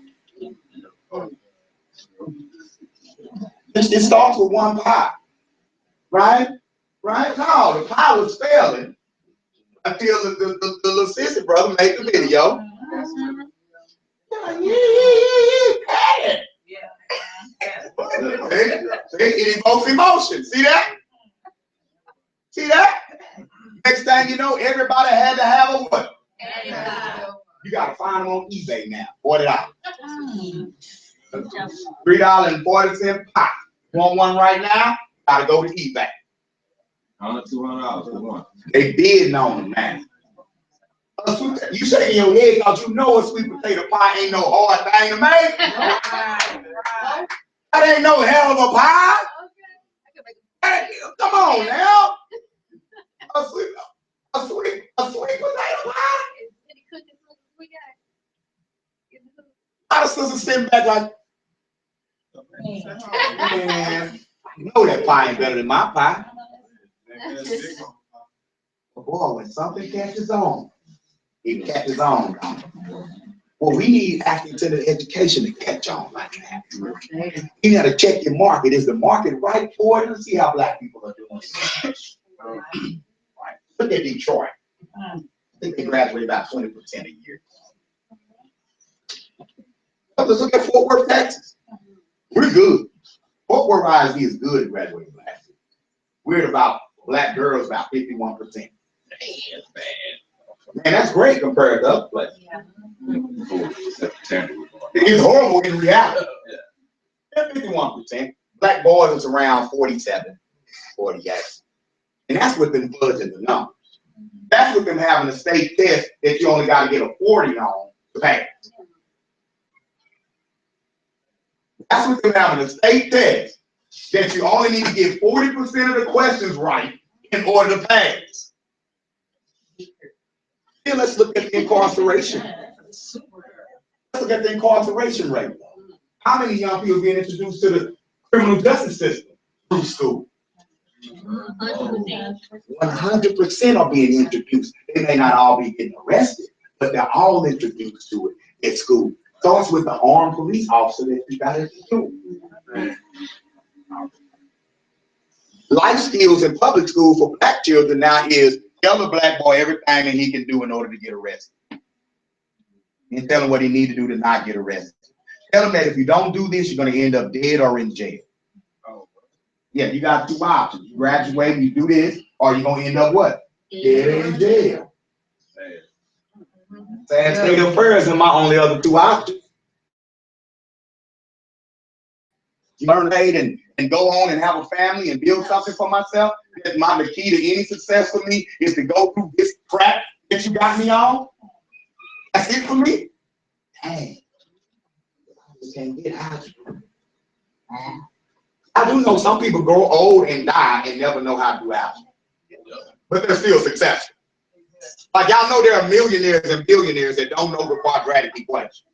It starts with one pie, right? Right? No, the pie was failing until the little sister brother made the video. It evokes emotion. See that? See that? Next thing you know, everybody had to have a what? You gotta find them on eBay now. $40. $3.40 pie. Want one right now? Gotta go to eBay. $200 for one. They bidding on them now. You shaking your head because you know a sweet potato pie ain't no hard thing to make. That ain't no hell of a pie. Hey, come on now. A sweet potato pie. A lot of sisters sitting back like, man, I know that pie ain't better than my pie. But boy, when something catches on, it catches on. Well, we need academic education to catch on like that. You got to check your market. Is the market right for it? Let's see how black people are doing. Right. Look at Detroit. I think they graduate about 20% a year. Let's look at Fort Worth, Texas. We're good. Fort Worth ISD is good at graduating black. We're at about black girls about 51%. Man, that's great compared to other places. It's horrible in reality. 51%. Black boys is around 47, 48. And that's with them fudging the numbers. That's with them having a state test that you only got to get a 40 on to pass. That's with them having a state test that you only need to get 40% of the questions right in order to pass. Then let's look at the incarceration. Let's look at the incarceration rate. How many young people being introduced to the criminal justice system through school? 100% are being introduced. They may not all be getting arrested, but they're all introduced to it at school. Starts with the armed police officer that you got at the school. Life skills in public school for black children now is tell the black boy everything that he can do in order to get arrested. And tell him what he needs to do to not get arrested. Tell him that if you don't do this, you're going to end up dead or in jail. Yeah, you got two options. You graduate, you do this, or you're going to end up what? Dead or in jail. Sad state of affairs are my only other two options. Learn hate and go on and have a family and build something for myself. That's the key to any success for me is to go through this crap that you got me on. That's it for me. Dang. I can't get out. I do know some people grow old and die and never know how to do algebra. But they're still successful. Like y'all know there are millionaires and billionaires that don't know the quadratic equation.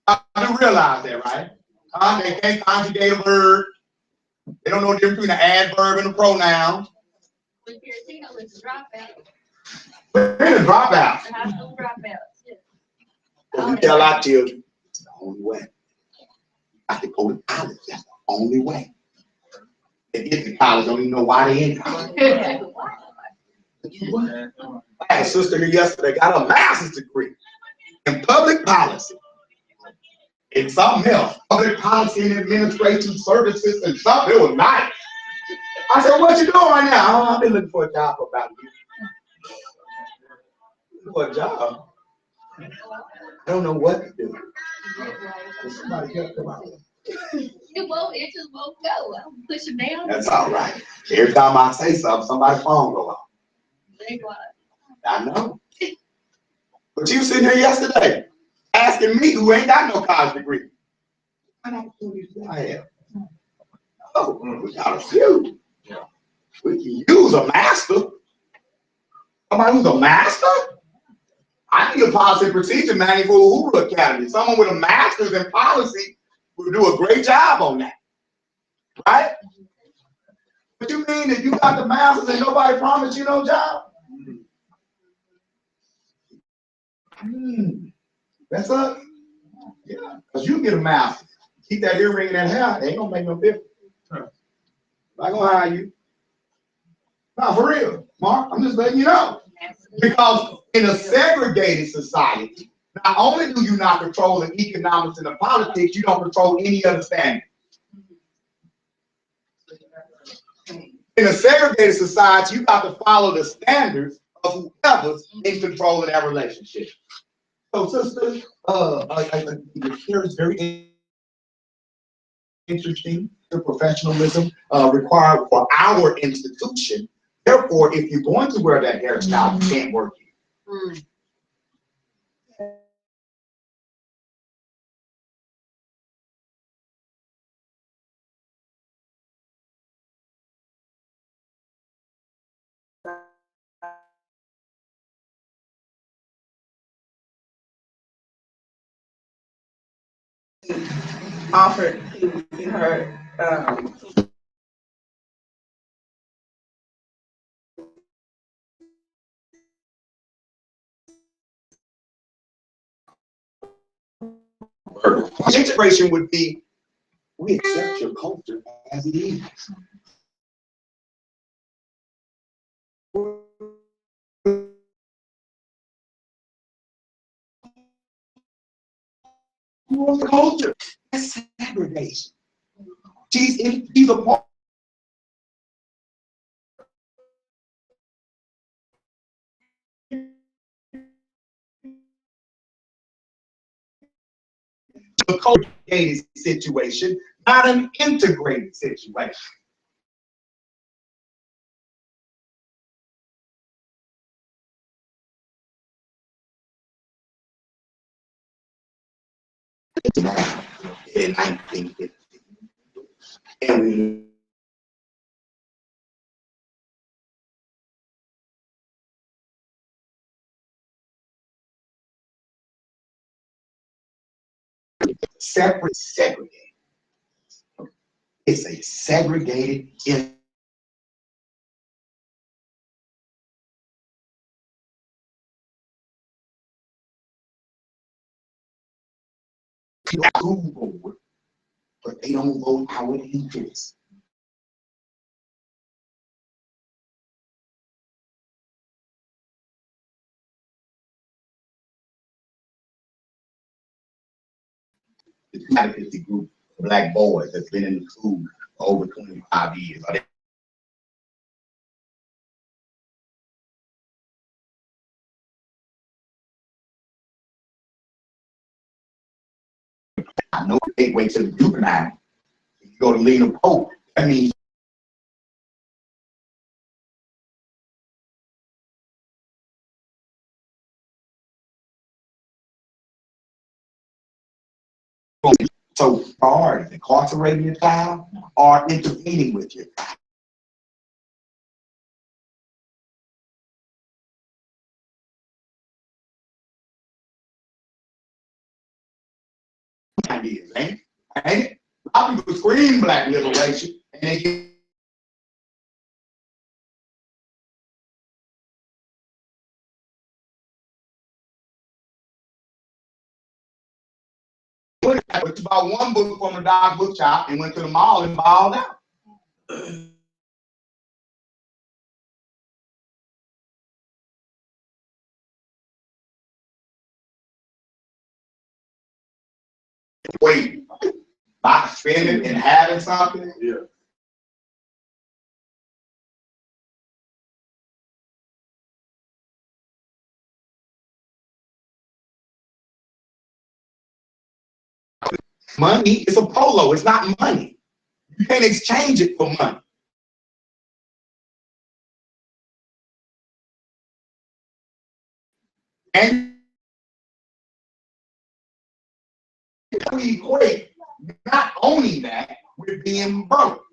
I do realize that, right? They can't conjugate a verb. They don't know the difference between an adverb and a pronoun. When Tarantino is a dropout. We're in a dropout. High school dropout. But we tell our children, it's the only way. I can go to college. That's the only way. They get to college, don't even know why they in college. I had a sister here yesterday, got a master's degree in public policy. And something else, public policy and administration services and something. It was nice. I said, what you doing right now? Oh, I've been looking for a job for about a year. Looking for a job? I don't know what to do. Somebody help them out. It just won't go. I'll push them down. That's all right. Every time I say something, somebody's phone go off. I know. But you sitting here yesterday asking me who ain't got no college degree. What opportunities do I have? Oh, we got a few. We can use a master. Somebody who's a master? I need a policy and procedure manual for Uhuru Academy. Someone with a master's in policy will do a great job on that. Right? But you mean that you got the master's and nobody promised you no job? That's up. Yeah, because you get a master's. Keep that earring in that hair, it ain't gonna make no difference. Not gonna hire you. No, for real, Mark, I'm just letting you know. Because in a segregated society, not only do you not control the economics and the politics, you don't control any other standards. In a segregated society, you got to follow the standards of whoever's in control of that relationship. So, sister, here is very interesting. The professionalism required for our institution. Therefore, if you're going to wear that hairstyle, you can't work here. Offered to her, Integration would be, we accept your culture as it is. Culture. That's segregation. She's a part. A co-created situation, not an integrated situation. In 1950. And we separate, segregated. It's a segregated They don't school board, but they don't vote our interests. The 250 group of black boys that's been in the school for over 25 years. I know they can't wait till the juvenile. If you go to Lena Pope, that means so hard incarcerating your child or intervening with your child. Ideas, ain't it? A lot of people scream black liberation and they get it's about one book from a dog book shop and went to the mall and balled out. Wait, not spending and having something. Yeah. Money is a polo, it's not money. You can't exchange it for money. And we equate not owning that with being broke.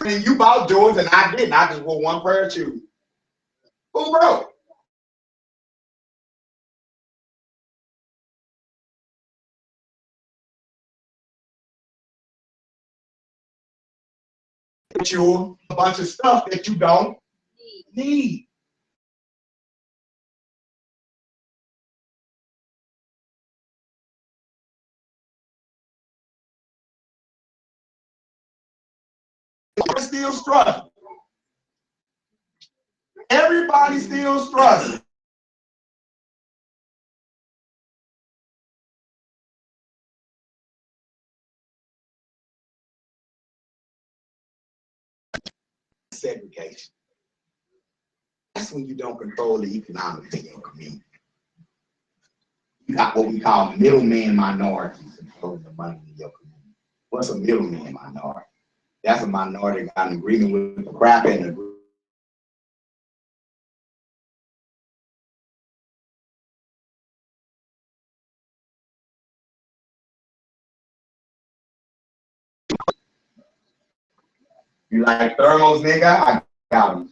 And you bought yours and I didn't. I just wore one pair of shoes. Who broke? You a bunch of stuff that you don't need. You're still struggling. Everybody's still struggling. Segregation. That's when you don't control the economics in your community. You got what we call middleman minorities controlling the money in your community. What's a middleman minority? That's a minority that got an agreement with the crap and the you like thermals, nigga? I got them.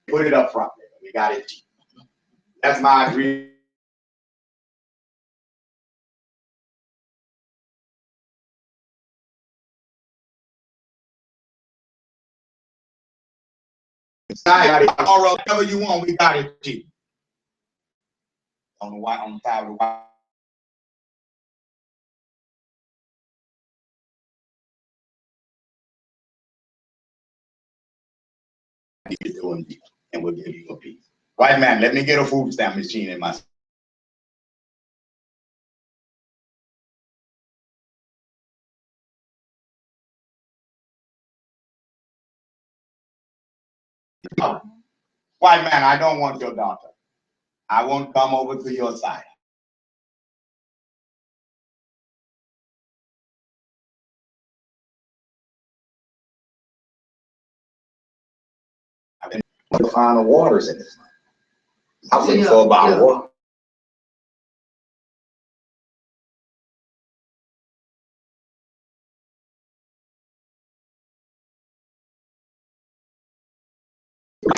Put it up front. We got it cheap. That's my agreement. Or whatever you want, we got it cheap. On the white, on the side of the white. You're doing deal, and we'll give you a piece. White man, let me get a food stamp machine in my. White man, I don't want your daughter. I won't come over to your side. I've been to find the waters in this. I was looking for about water.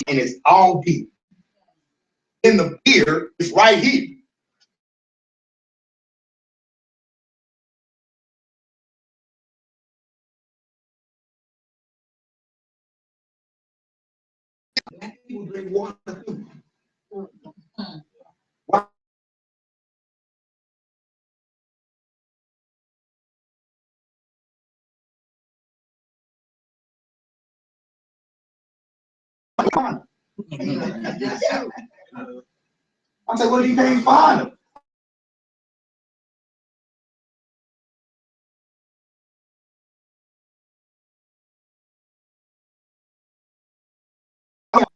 And it's all deep. in the beer is right here. Black people drink water too. I said, well, you can't find them.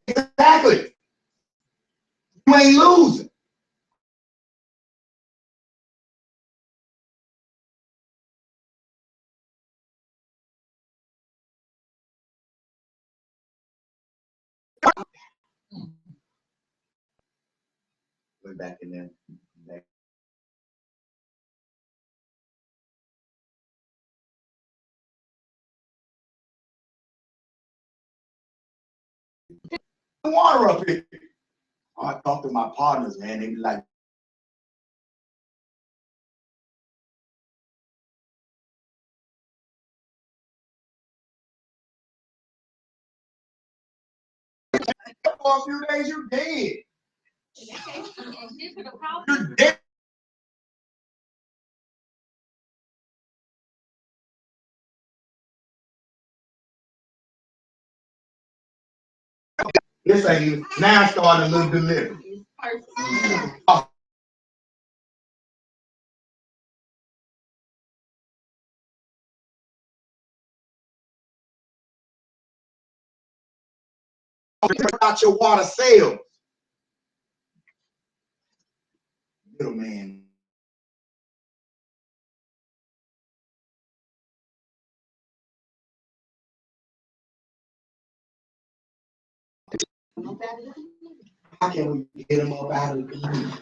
Exactly. You ain't losing. Way back in there. Back. Water up here. I talk to my partners, man. They be like, for a few days, you're dead. You're dead. This ain't even, now starting a little delivery. Out your water sales. Middleman. How can we get them up out of the beat?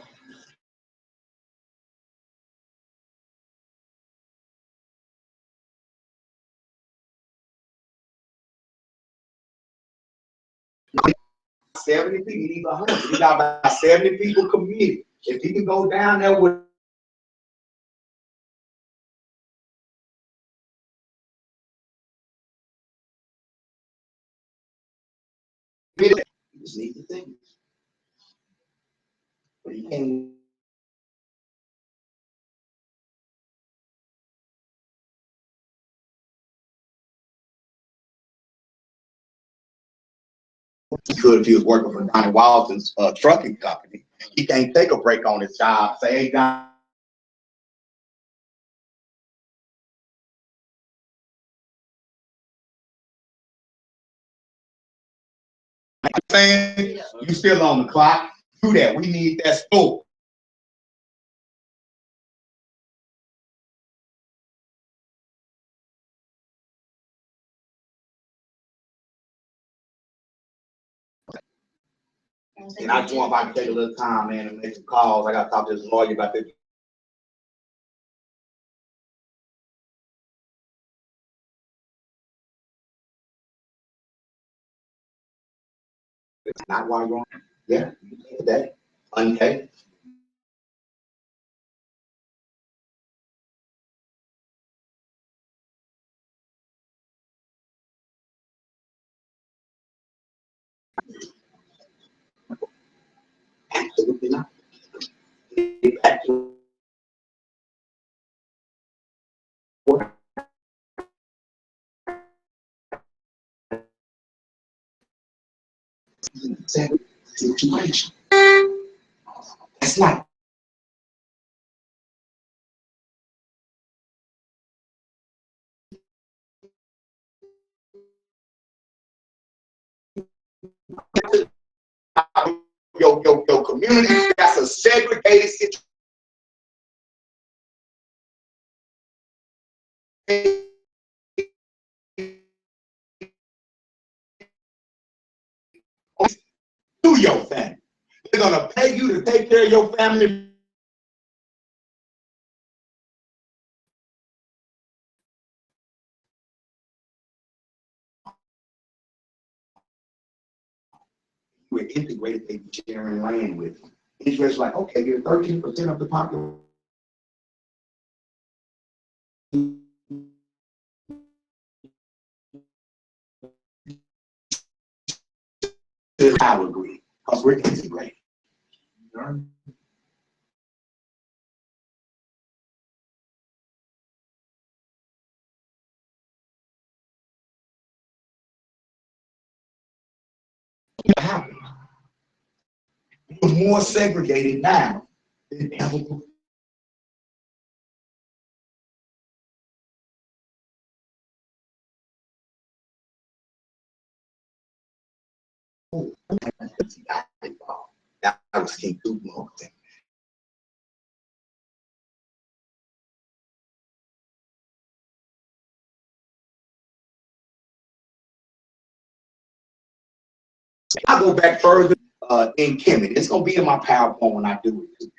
$70 people, you need 100. You got about 70 people committed. If you can go down there with you just need to think. But you can't. He could if he was working for Donnie Walton's trucking company. He can't take a break on his job. Say, hey, Don. Saying you still on the clock. Do that. We need that scope. And I just want if I can take a little time, man, and make some calls. I got to talk to this lawyer about this. It's not why you're on. Yeah, today, unpaid. Absolutely not. Get back to work. Situation. That's not. Your community, that's a segregated situation. To your family. They're gonna pay you to take care of your family. You we're integrated, they be sharing land with them. Israel's like, okay, you're 13% of the population. I would agree, because we're integrated. What happened? We're more segregated now than ever before. That was King Tutankhamun. I go back further in Kemet. It's gonna be in my PowerPoint when I do it.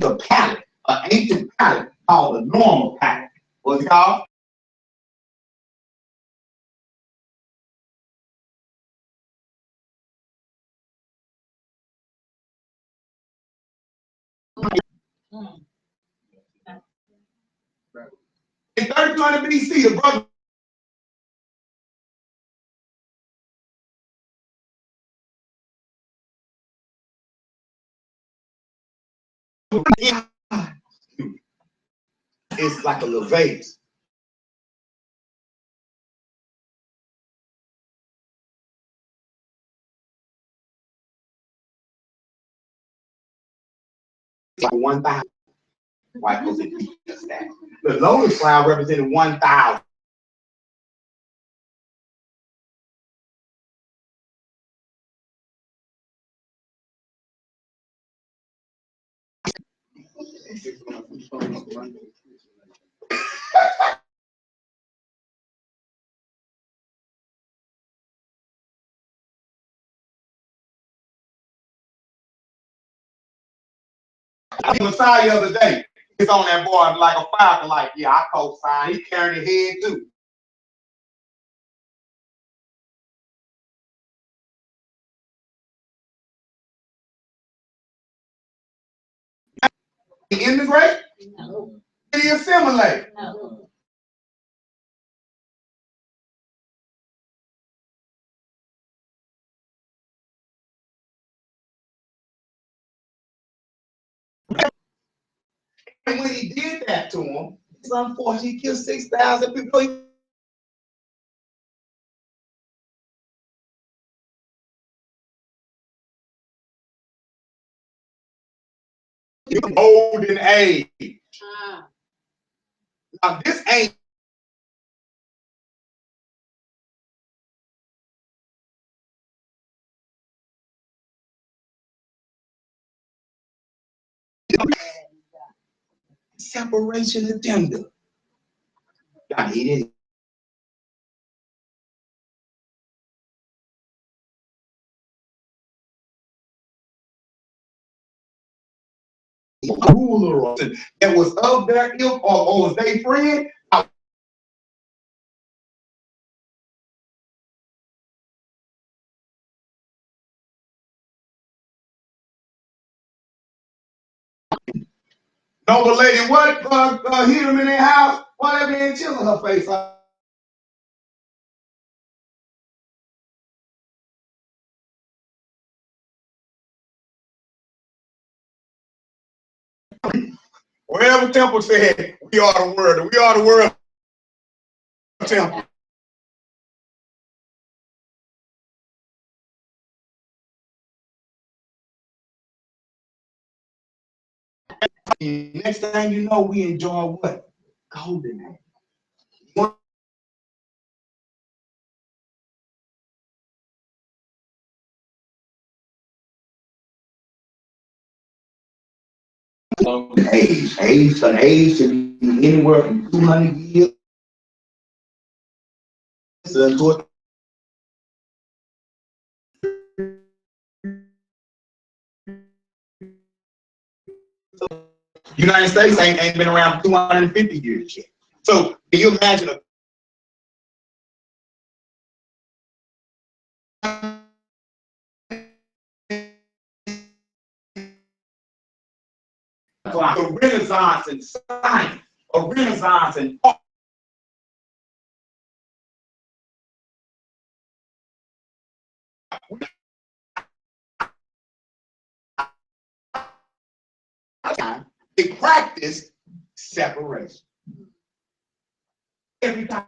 The palette, an ancient palette called the normal palette. What's it called? In 3200 BC, the brother it's like a little vase. Like 1,000. Why? Because it teaches that. The lotus flower represented 1,000. I was Messiah the other day. He's on that board like a falcon, like, yeah, I co-sign. He's carrying his head too. He integrate? No. Did he assimilate? No. And when he did that to him, it's unfortunate he killed 6,000 people. Golden age. Now this ain't separation agenda. God, he didn't. Ruler that was of their ilk or was they friend. No, the lady, what hit him in their house? Whatever, they chilling her face. Wherever Temple said, we are the world. We are the world. Temple. Next thing you know, we enjoy what? Golden age. An age should be anywhere from 200 years to United States ain't been around 250 years yet. So can you imagine a renaissance in science, a renaissance in art? They practice separation. Every time.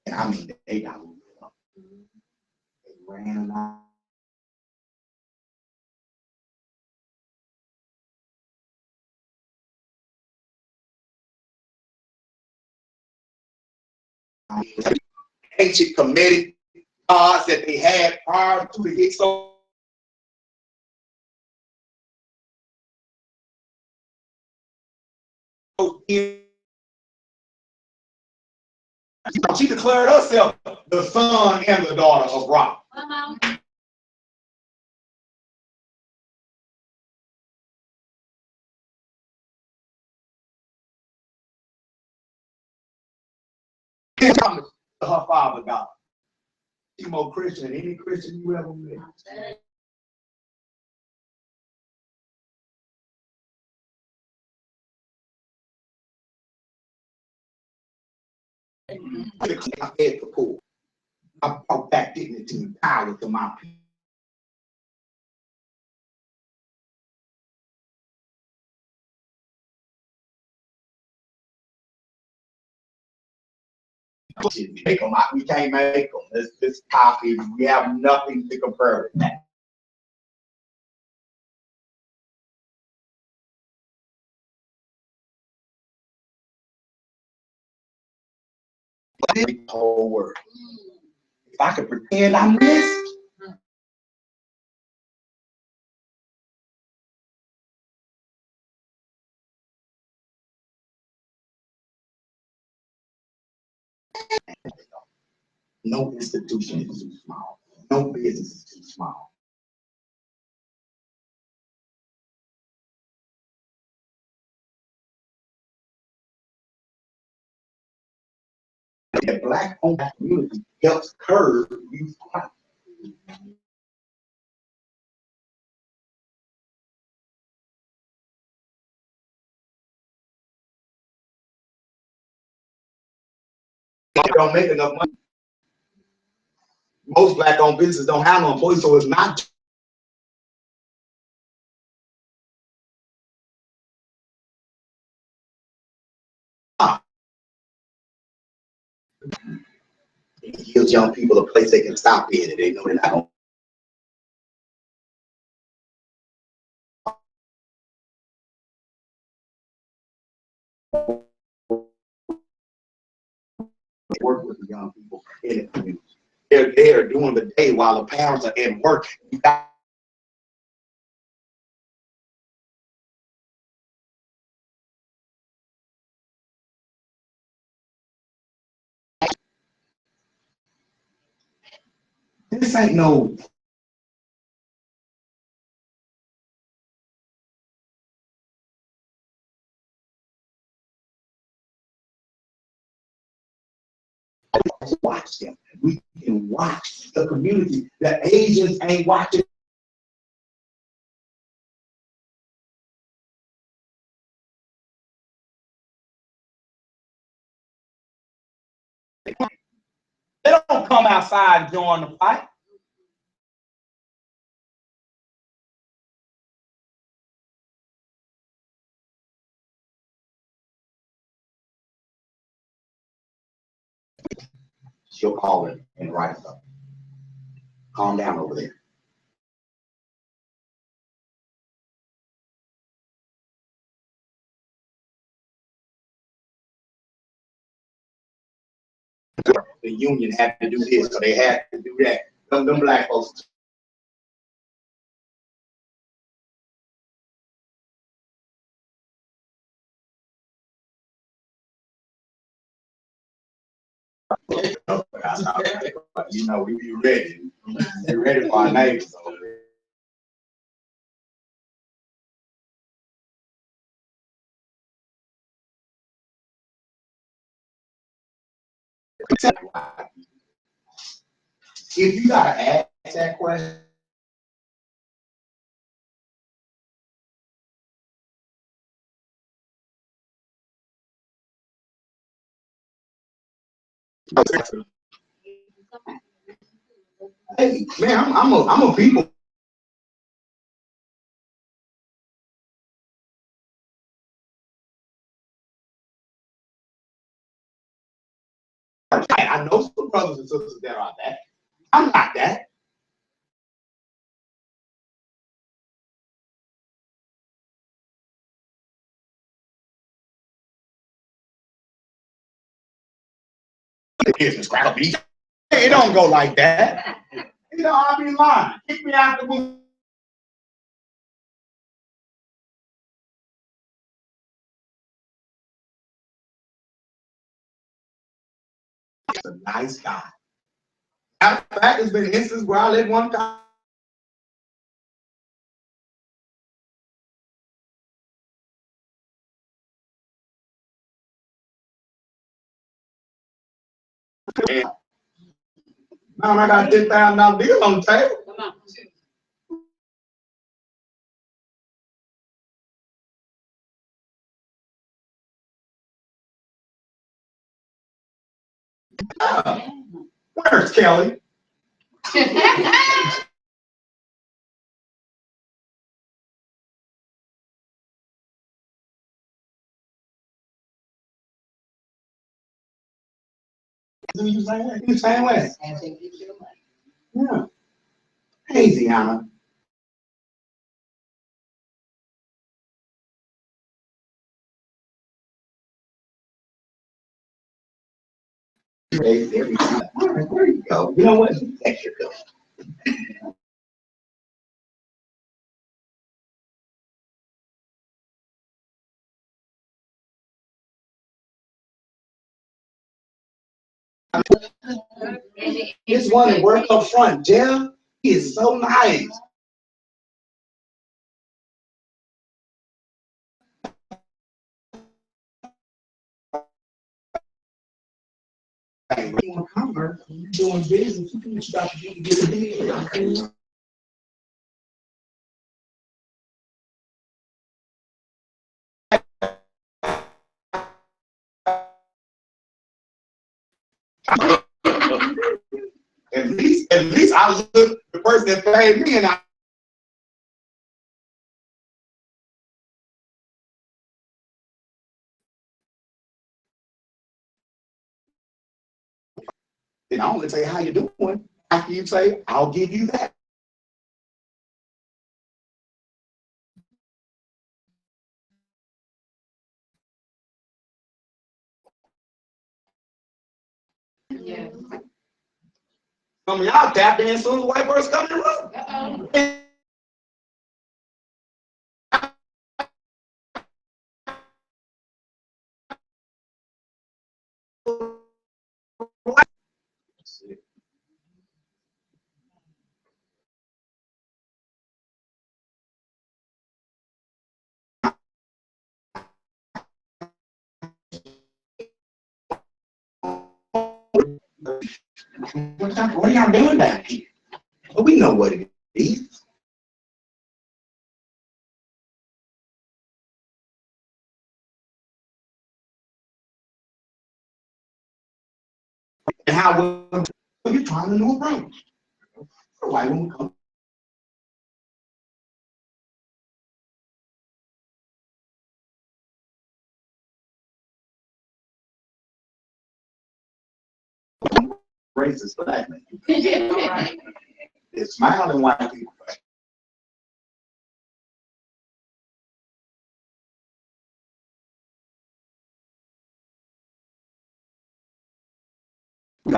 And I mean, they got up. They ran along. Ancient Kemetic gods that they had prior to the hit. So she declared herself the son and the daughter of Ra. Her father God. She's more Christian than any Christian you ever met. I fed the poor. I brought back dignity and power to my people. Make them out. We can't make them. This copy, we have nothing to compare with that. The whole world. If I could pretend I'm this, no institution is too small. No business is too small. The Black-owned community helps curb youth crime. They don't make enough money. Most Black-owned businesses don't have no employees, so it's not. It gives young people a place they can stop in, and they know they're not going to work with the young people in the community. They're there during the day while the parents are at work. This ain't no watch them. We can watch the community. The Asians ain't watching. They don't come outside and join the fight. She'll call it and write it up. Calm down over there. The union had to do this, so they had to do that. Them Black folks. You know, we be ready. Be ready for our neighbors over there. If you gotta ask that question, hey man, I'm a people. I know some brothers and sisters that are that. I'm not that. The business crack a beat. It don't go like that. You know, I be lying. Kick me out the booth. He's a nice guy. Matter of fact, there's been instances where I let one guy. Man, I got $10,000 deal on the table. Come on. Where's Kelly? You same way. You same way. And they get your money. Yeah. Easy, Hannah. Every time. All right, there you go. You know what? That's your go. This one that work up front, Jeff, he is so nice. Doing business, you can stop to get a deal. At least I look the person that paid me and I. Then I only say how you doing. After you say, I'll give you that. Yeah. Some of y'all tapped in as soon as the white person come in the room. Uh-oh. What are y'all doing back here? But we know what it is. And how you're trying to do a break. Why won't come? Racist black man. It's smiling white people.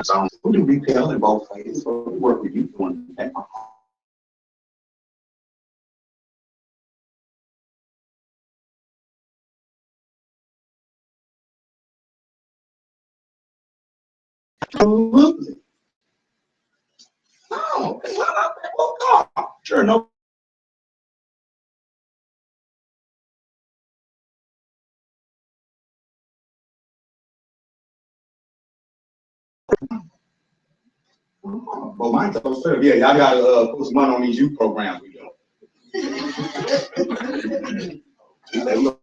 So we do retail in both places, so we work with you doing that. Absolutely. No, well, sure, no. But mine told her, yeah, y'all gotta put some money on these youth programs we do. She said, look,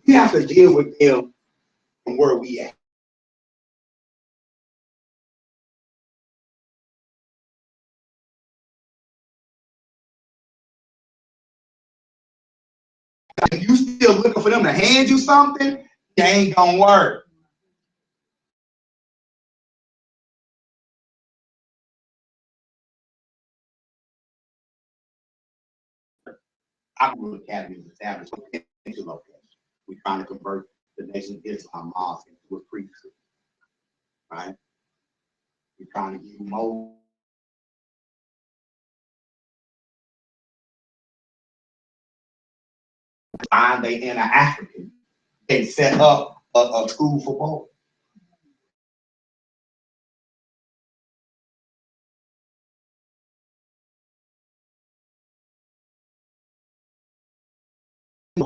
we have to deal with them from where we at. If you still looking for them to hand you something, it ain't gonna work. I grew academy was established into location. We're trying to convert the Nation of Islam mosque into a priesthood, right? We're trying to give more. They in an African. They set up a school for both.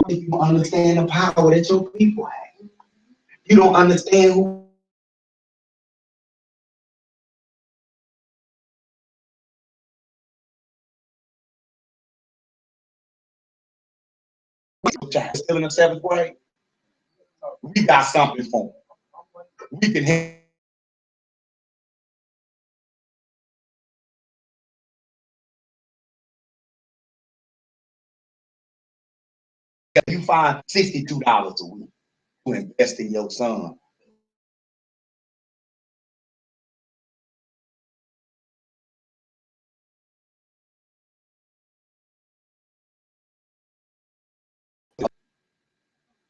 You don't understand the power that your people have. You don't understand who still in the seventh grade. We got something for them. We can help. You find $62 a week to invest in your son.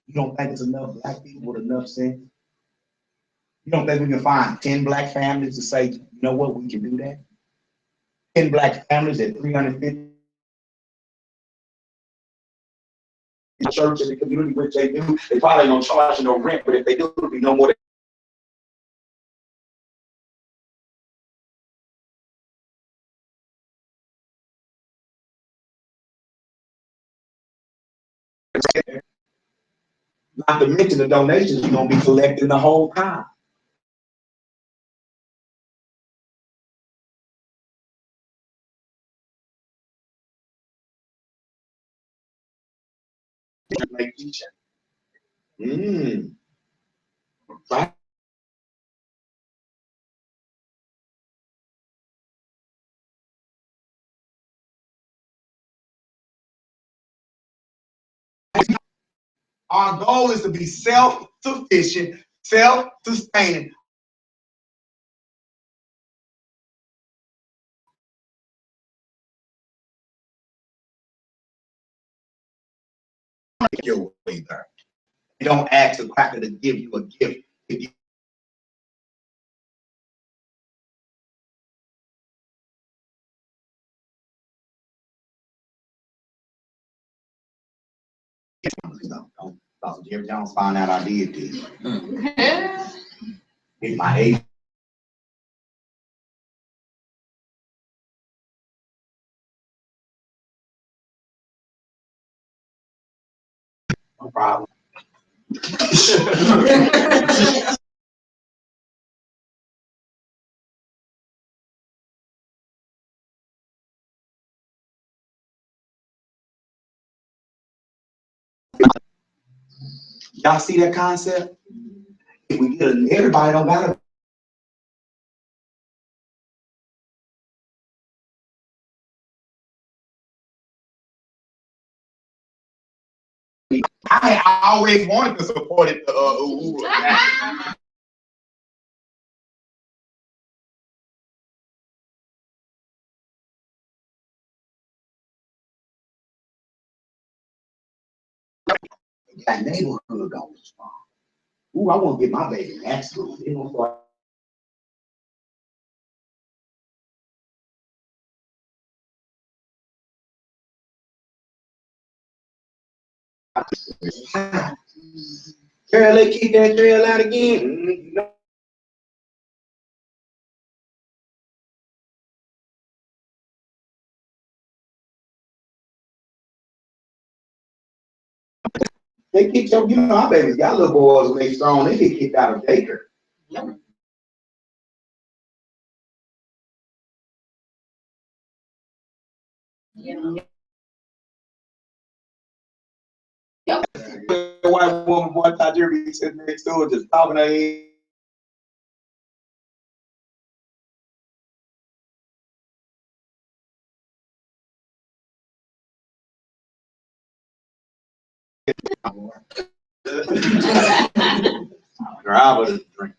You don't think it's enough black people with enough sense? You don't think we can find 10 black families to say, you know what, we can do that? 10 black families at 350 church in the community, which they do, they probably don't charge you no rent, but if they do, it'll be no more than not to mention the donations you're gonna be collecting the whole time. Right? Our goal is to be self-sufficient, self-sustaining. Your way there. You don't ask a cracker to give you a gift. Dr. Jerry Jones found out I did this. In my age. No problem. Y'all see that concept? If we get everybody don't gotta. I always wanted to support it. That neighborhood don't respond. Ooh, I want to get my baby in that school. They don't start. Girl, they keep that trail out again. They kick your, you know, our babies got little boys when they strong, they get kicked out of daycare. Yep. Yeah. Yep. The white woman boy thought you be sitting next door just popping her head. Grab her to drink.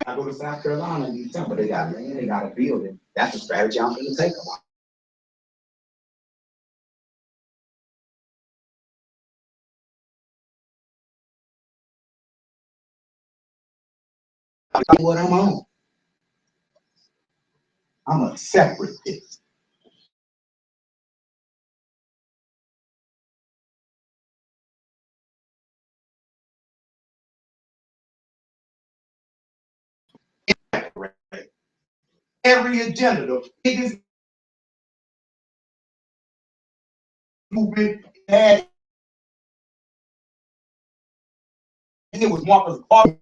I go to South Carolina in December. They got land, they got a building. That's the strategy I'm gonna take them on. I tell you what I'm on. I'm a separatist. Every agenda, the biggest movement had, it was Marcus Garvey.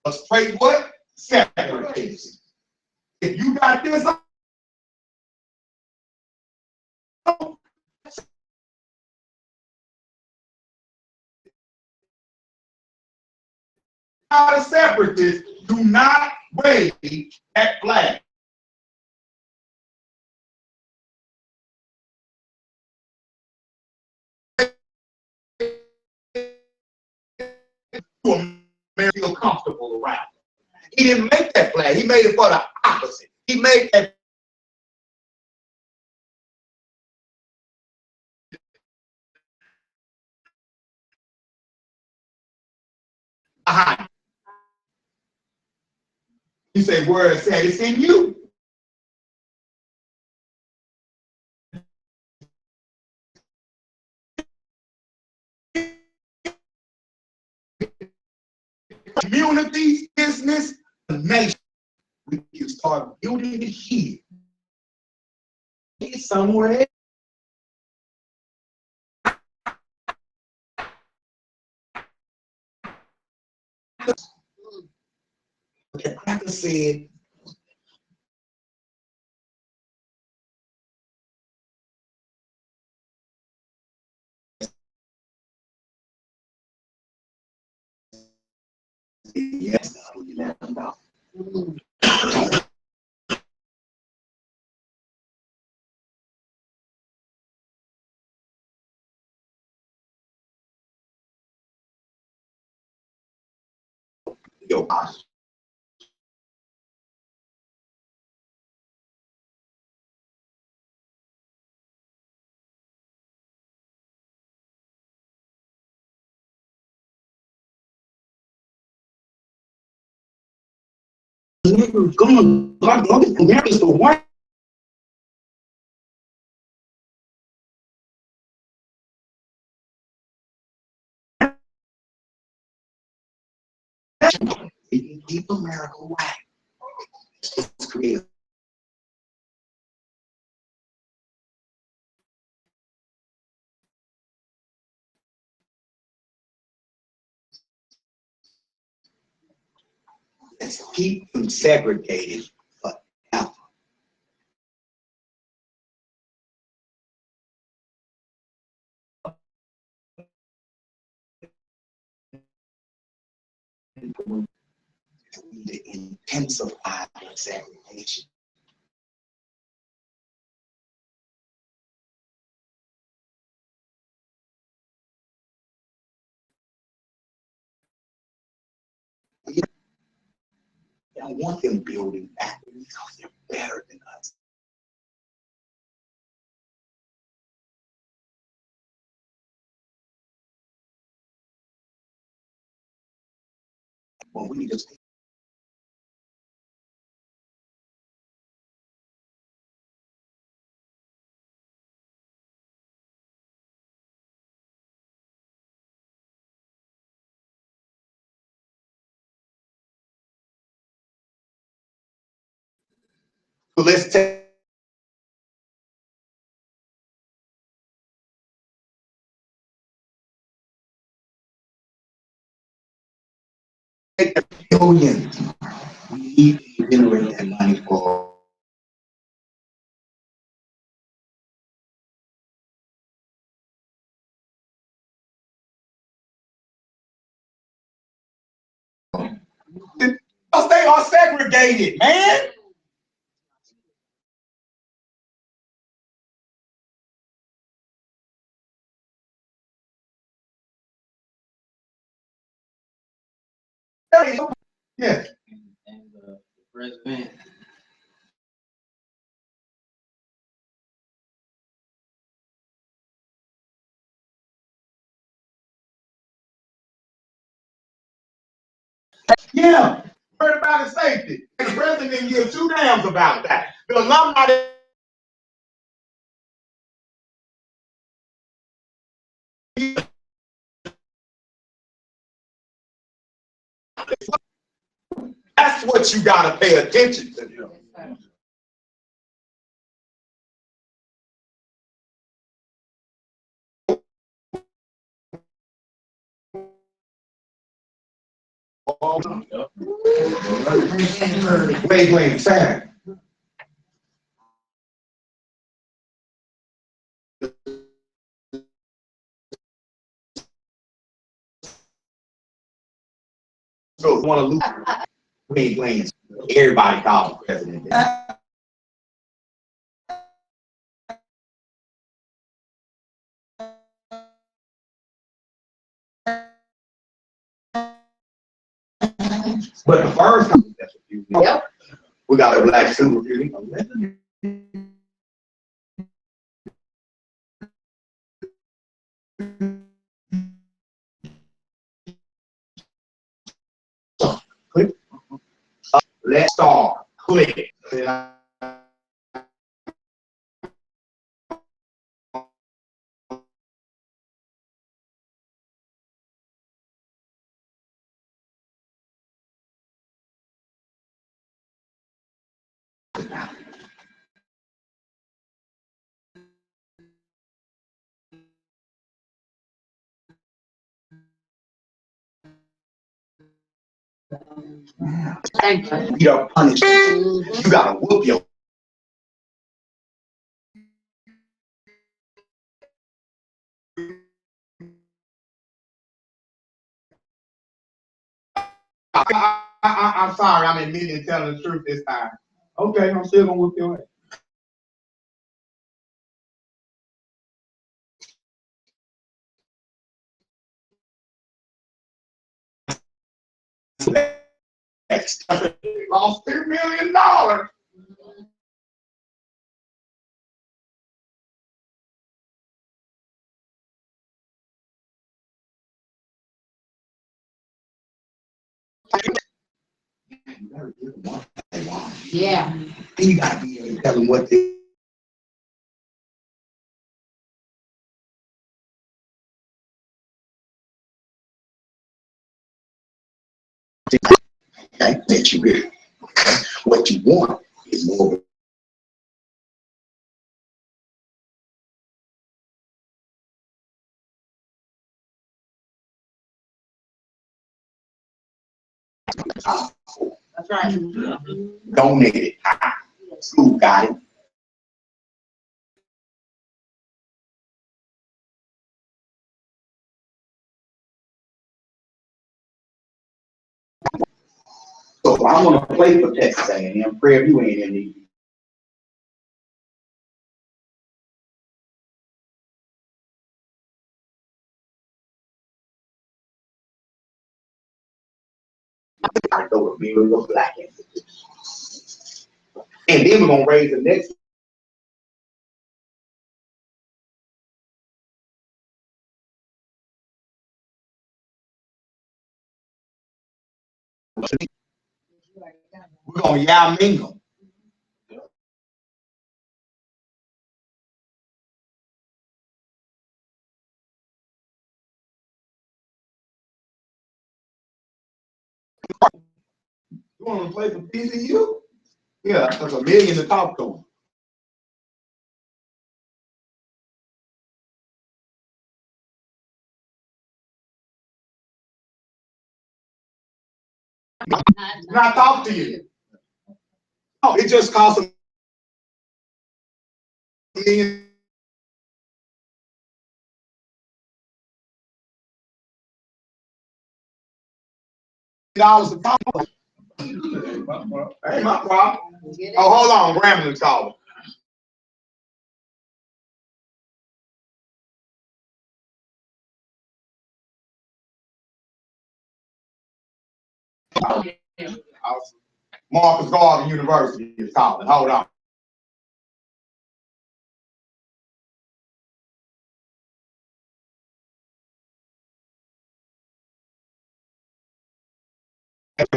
A straight what? Separatist. If you got this on, not a separatist, do not wave that flag. Feel comfortable around. He didn't make that flag. He made it for the opposite. He made that behind. He said, where it's at, it's in you. Communities, business, the nation. We can start building it here. It's somewhere else. Like I said, yes, yo, niggas going, America's the white. We can keep America white. It's creative. Let's keep them segregated forever. We need to intensify the segregation. I don't want them building factories because they're better than us. Well, we just so let's take the billion. We need to generate that money for. Because they are segregated, man. Yes. And the president. Yeah. Heard about the safety. The president didn't give two damns about that. The alumni. That's what you gotta pay attention to. Wait, Sam. So want to lose. Wait. Everybody calls the president. But the first time, that's a few weeks. Yep. We got a black super. Click. Let's start. Click. Thank you. You're punished. You gotta whoop your. I'm sorry, I'm admitting telling the truth this time. Okay, I'm still gonna whoop your ass. Lost $2 million. You gotta give them what they want. Yeah. And you gotta be able to tell them what they. Okay, that you get. Okay. What you want is more of a That's right. donated. School got it. So I want to play for Texas A&M. Pray if you ain't in the I go to build a black institution. And then we're gonna raise the next We're gonna Yao Ming them. You want to play for TCU? Yeah, that's $1 million to talk to them. Not talk to you. No, it just costs $1 million to talk to them. Ain't my problem. Oh, hold on, Grambling calling. Marcus Garvey University is calling. Hold on.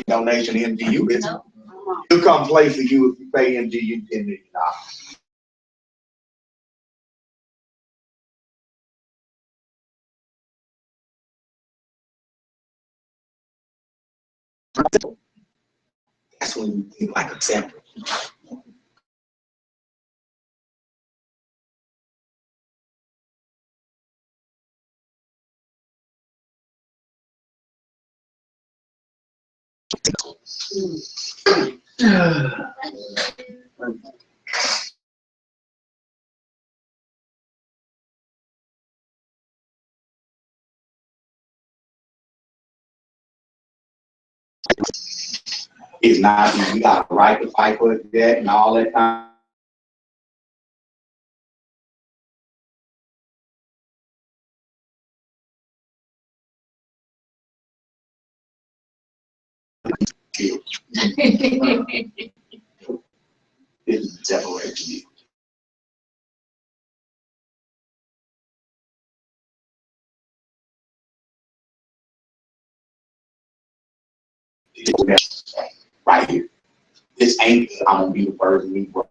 Donation to MGU, isn't it? He'll come play for you if you pay MGU $10 million. That's when you think like a separate. It's not, you got a right to fight for that and all that time. It separates you. Right here. This ain't, I'm gonna be the first Negro.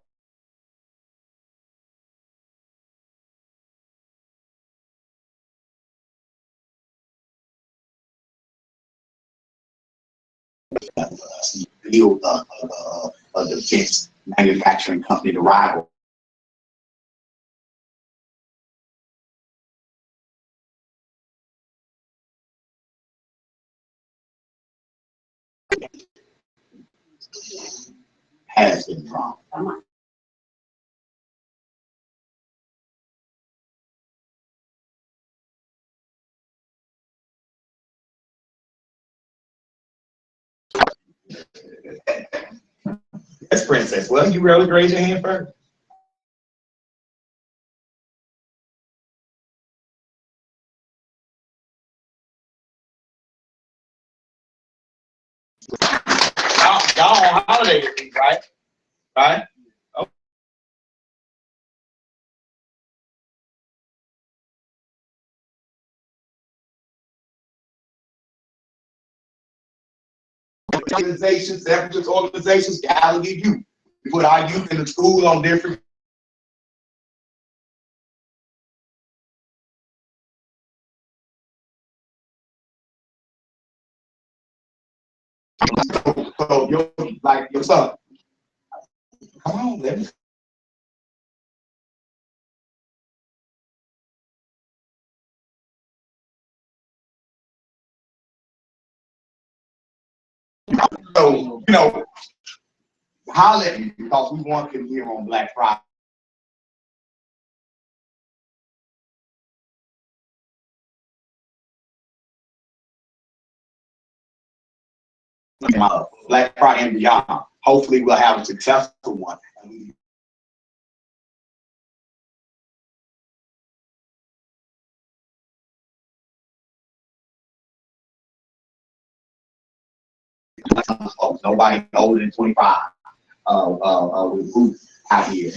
Build a defense manufacturing company to rival. Has been wrong. Yes, Princess. Well, you really raise your hand first. Y'all on holiday with me, right? Right? Organizations, separatist organizations, Gallagher youth. We put our youth in the school on different. So like your son. Come on, let me. So, holler at me because we want him here on Black Friday. Black Friday and beyond. Hopefully we'll have a successful one. Nobody older than 25 with boots out here.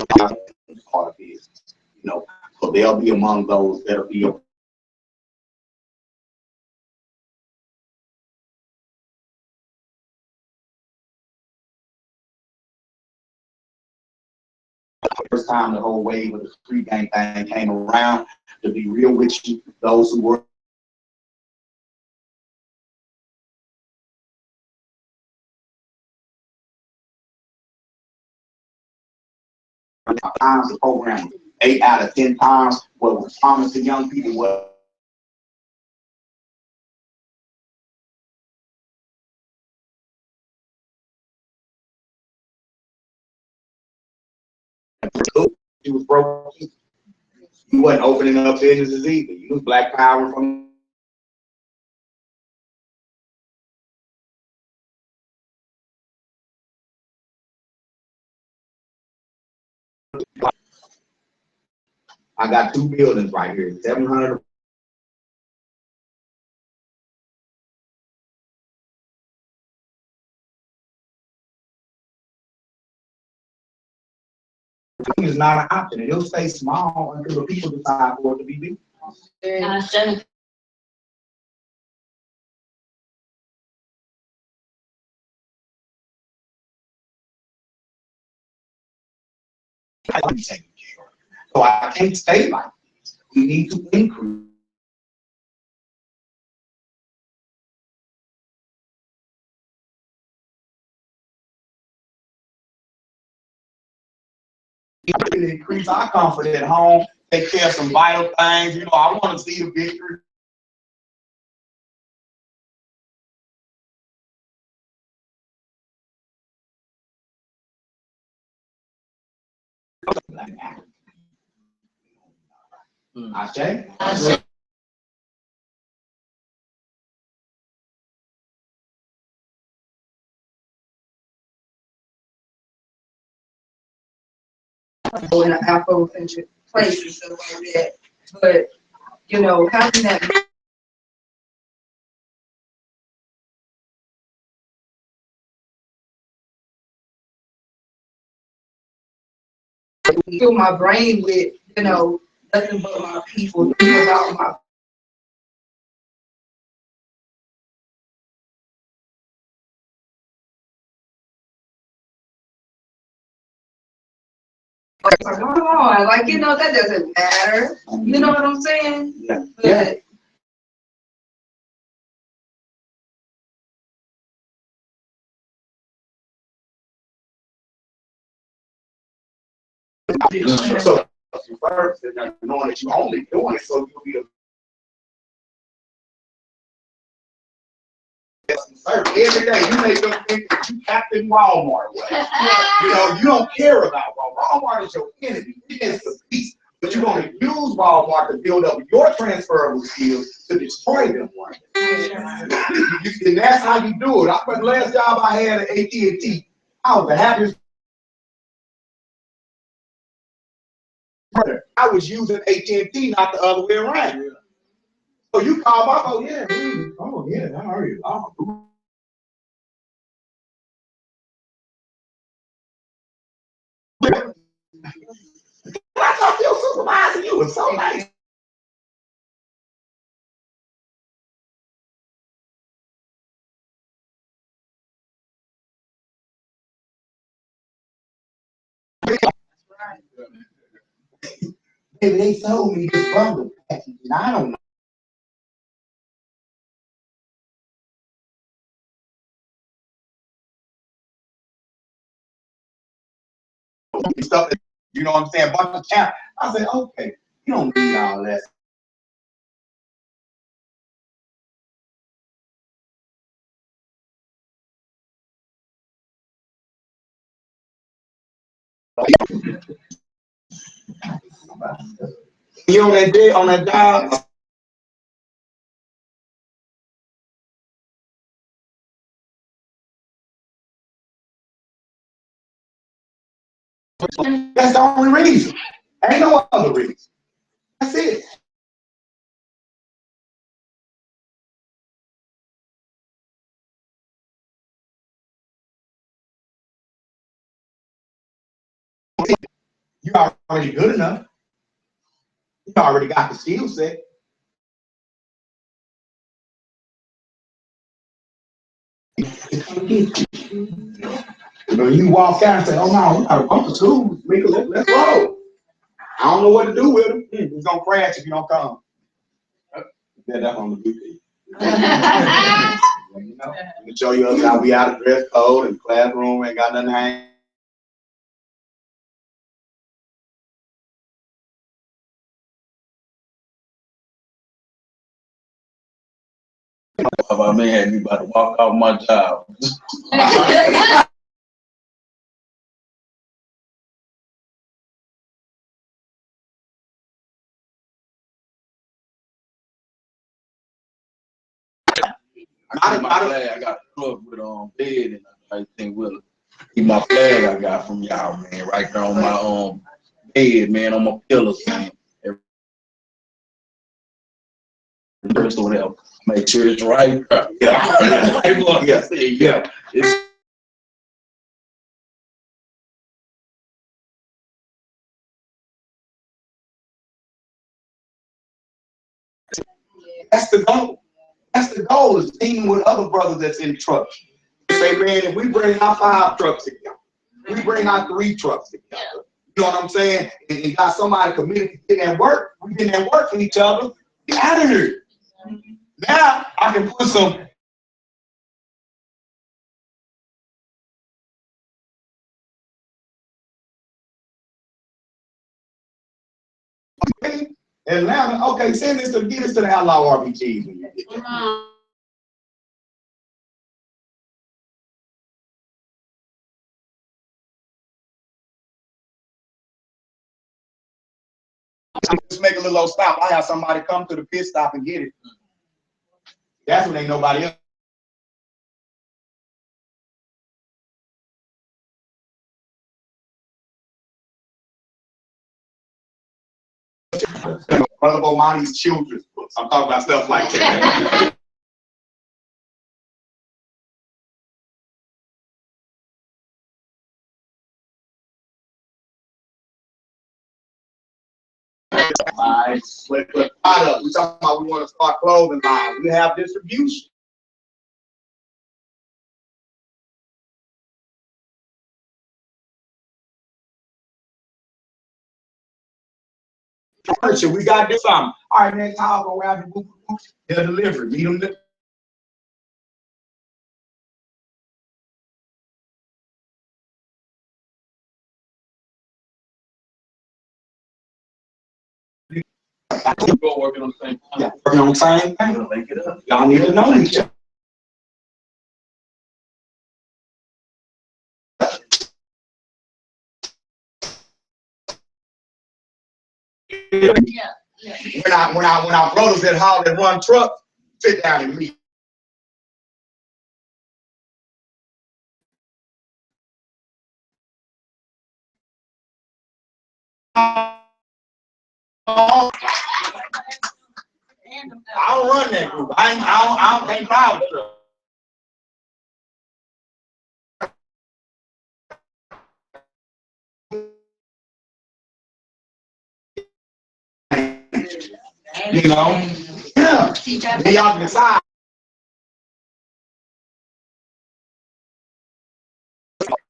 part of business, you know. So they'll be among those that'll be a first time the whole wave of the street gang thing came around. To be real with you, those who were times the program, 8 out of 10 times, what was promised to young people was you was broke. You wasn't opening up businesses either. You was black power from I got 2 buildings right here, 700. Is not an option, and it'll stay small until the people decide for it to be big. So I can't stay like this. We need to increase. Increase our comfort at home, take care of some vital things. You know, I want to see the victory. I say. In an Afrocentric place and stuff like that. But, you know, having that fill my brain with, you know, nothing but my people, thinking about my come on, like, you know, that doesn't matter. You know what I'm saying? Yeah. But So first, knowing that you only doing it so you'll be a every day. You make them think that you Captain Walmart way. You know, you don't care about Walmart. Walmart is your enemy. It is the beast. But you're going to use Walmart to build up your transferable skills to destroy them one day. And that's how you do it. The last job I had at AT&T, I was the happiest. I was using AT&T, not the other way around. So you call up, oh yeah, how are you? Oh, I thought your supervisor, you was so nice. They told me this bundle package, and I don't know. Stuff that, you know what I'm saying, bunch of camp. I said, okay, you don't need all that. You on that day, on that job, that's the only reason. Ain't no other reason. That's it. You already good enough. You already got the skill set. You walk out and say, "Oh no, we got a bunch of tools. Let's roll." I don't know what to do with them. It's gonna crash if you don't come. Yeah, that's on the BP. You know, to show you us how we out of dress code and classroom ain't got nothing to hang. My man had me about to walk off my job. I got a truck with bed and I think we'll keep my flag I got from y'all, man, right there on my bed, man, on my pillows, man. Make sure it's right. Yeah. Yeah. That's the goal. That's the goal, is teaming with other brothers that's in trucks. Say, man, if we bring our 5 trucks together, we bring our 3 trucks together, you know what I'm saying? And got somebody committed to getting that work, we getting that work for each other, get out of here. Now I can put some Atlanta, okay, send this to get us to the outlaw RPGs when you get there. Just make a little old stop. I have somebody come to the pit stop and get it. That's when ain't nobody else. Brother Bomani's children's books. I'm talking about stuff like that. Alright, let's put product. We're talking about we want to start clothing lines. We have distribution. We got to do something. All right, next time I'll go around the book. They'll deliver. Meet them. We're working on the same thing. Yeah, working on the same thing. Make it up. Y'all need to know each other. When our brothers that haul and run trucks, sit down and meet. I don't run that group. I don't think proud of truck. You know? Yeah. Y'all decide.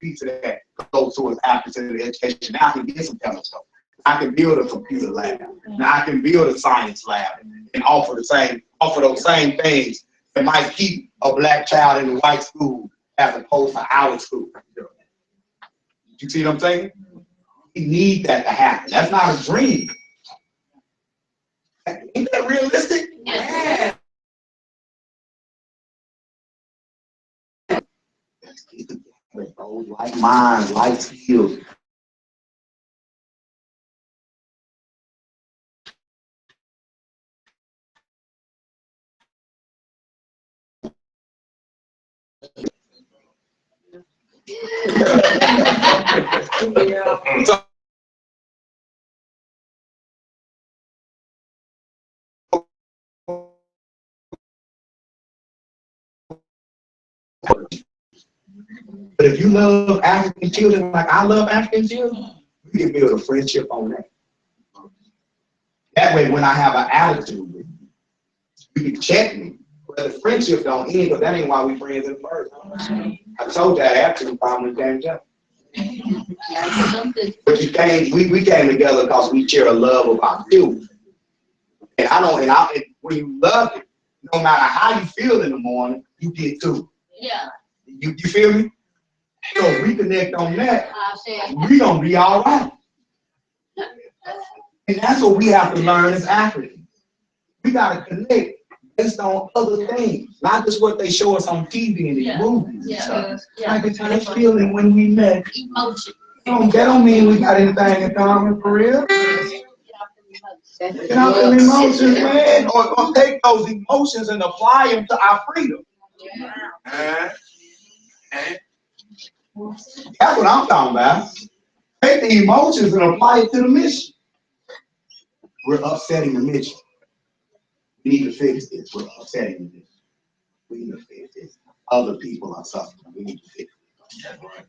Piece of that goes towards after education. Now I can get some telescope. I can build a computer lab. Now I can build a science lab and offer those same things that might keep a black child in a white school as opposed to our school. You see what I'm saying? We need that to happen. That's not a dream. Ain't that realistic? Yeah. Let's keep it together, bro. Like minds, like skills. But if you love African children like I love African children, We can build a friendship on that. That way, when I have an attitude with you, you can check me. But the friendship don't end, because that ain't why we friends in the first place. I told you I had to problem came together. But you came, we came together because we share a love about you. And when you love it, no matter how you feel in the morning, you get too. Yeah. You feel me? So we connect on that, we gonna be all right. And that's what we have to learn as Africans. We gotta connect based on other things, not just what they show us on TV and these movies and stuff. Like a type feeling when we met. Emotion. That don't mean we got anything in common for real. Get out them emotions, man, or take those emotions and apply them to our freedom. That's what I'm talking about. Take the emotions and apply it to the mission. We're upsetting the mission. We need to fix this. We're upsetting the mission. We need to fix this. Other people are suffering. We need to fix it. That's right.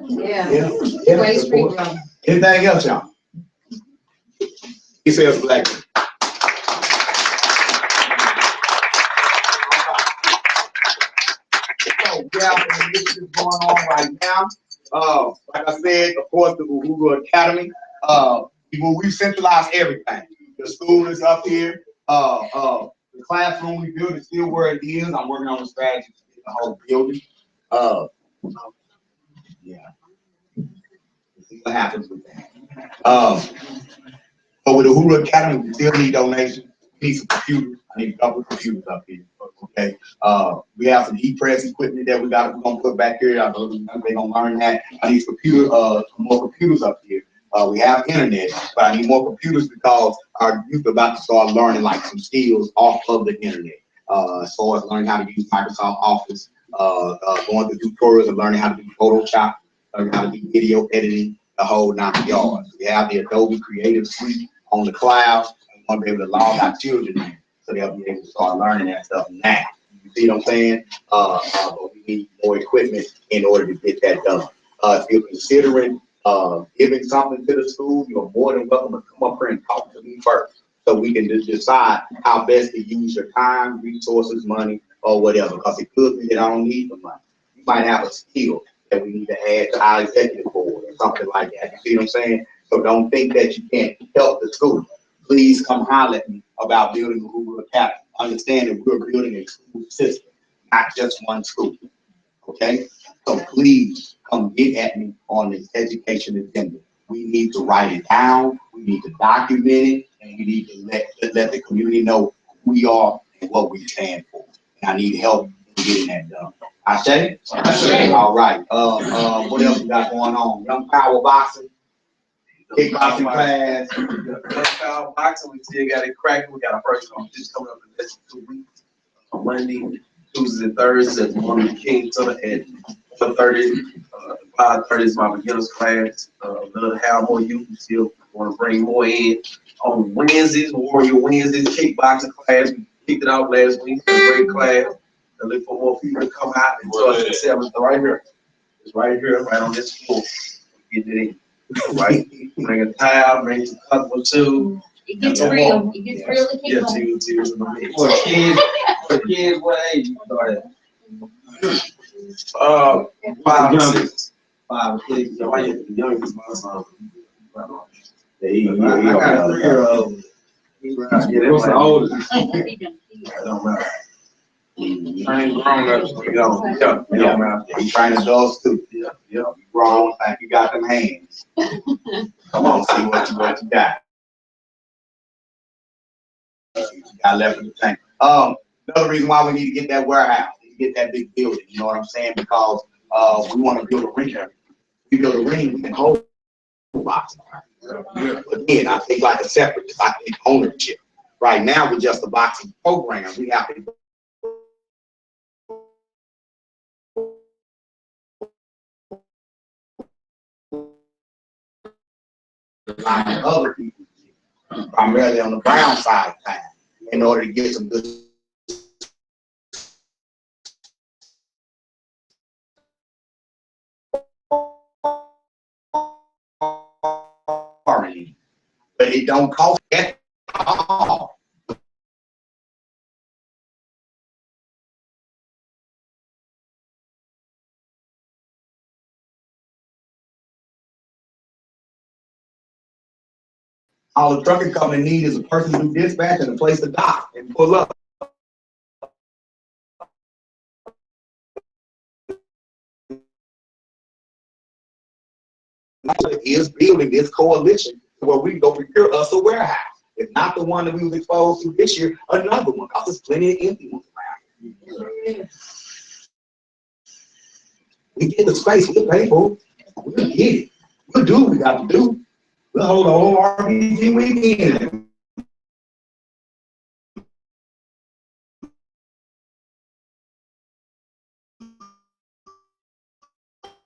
Yeah. Anything else, y'all? He says black. So, this is going on right now. Like I said, of course, the Uhuru Academy. We centralized everything. The school is up here. The classroom we built is still where it is. I'm working on the strategy to get the whole building. Yeah. Let's see what happens with that. But with the Uhuru Academy, we still need donations. We need some computers. I need a couple of computers up here. Okay. We have some e-press equipment that we're gonna put back here. I know they're gonna learn that. I need more computers up here. We have internet, but I need more computers because our youth are about to start learning like some skills off of the internet. As far as learning how to use Microsoft Office, going through tutorials and learning how to do Photoshop, learning how to do video editing, the whole 9 yards. We have the Adobe Creative Suite on the cloud. We want to be able to log our children in, so they'll be able to start learning that stuff now. You see what I'm saying? But we need more equipment in order to get that done. If you're considering giving something to the school, you're more than welcome to come up here and talk to me first, so we can just decide how best to use your time, resources, money, or whatever. Because it could be that I don't need the money. You might have a skill that we need to add to our executive board or something like that. You see what I'm saying? So don't think that you can't help the school. Please come holler at me about building a Uhuru Academy. Understand that we're building a school system, not just one school. Okay? So please come get at me on this education agenda. We need to write it down, we need to document it, and we need to let the community know who we are and what we stand for. And I need help in getting that done. Ashe? All right. What else we got going on? Young Power Boxing, kickboxing class. Young Power Boxing, we still got it cracking. We got our first competition coming up in less than 2 weeks. On Monday, Tuesdays, and Thursdays at the Martin Luther King Center at 1:30. 5:30 is my beginners class. Another half more youth. We still want to bring more in. On Wednesdays, Warrior Wednesdays, kickboxing class. We kicked it out last week. It was a great class. I look for more people to come out and join us. Right here. It's right here, right on this floor. Get it in. Right? Bring a towel, bring a cup or two. It gets real. It gets real. Yeah, tears in the mix. For kids, what age you started? 5 or 6. 5 or 6. Yeah, why you the youngest my son? I got a 3-year-old. What's the oldest? It It don't matter. Train grown-ups. We train adults too. Yeah. You grown, like you got them hands. Come on, see what you got. You got left in the tank. Another reason why we need to get that warehouse, get that big building, you know what I'm saying? Because we want to build a ring. We build a ring, we can hold boxing. Again, I think like a Separatist, I think ownership. Right now, with just the boxing program, we have to like other people, primarily on the brown side of town, in order to get some good but it don't cost at all. All the trucking company need is a person to dispatch and a place to dock and pull up. Is building this coalition where we go procure us a warehouse. If not the one that we was exposed to this year, another one, because there's plenty of empty ones around. We get the space, we'll pay for it. We'll get it. We'll do what we got to do. We'll hold the whole RPG weekend.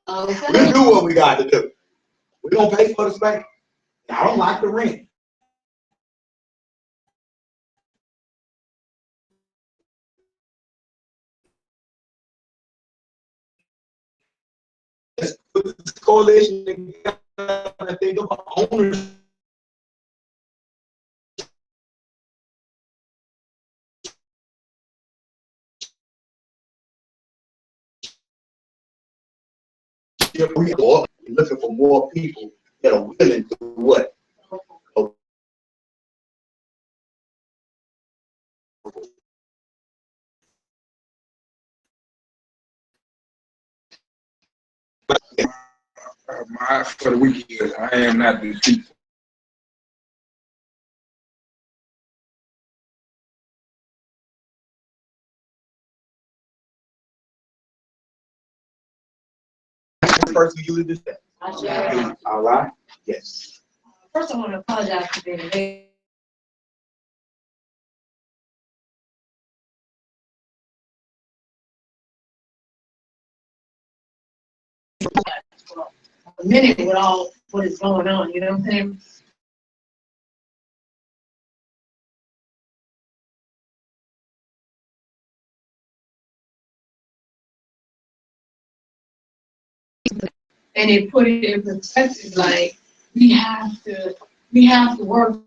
We'll do what we got to do. We don't pay for the space. I don't like the rent. Let's put this coalition together and think of owners. We are looking for more people that are willing to what? For the weekend, I am not the chief. Person usually do that. All right. Yes. First, I want to apologize for being late. A minute with all what is going on, you know what I'm saying? And it put it in perspective, like we have to work.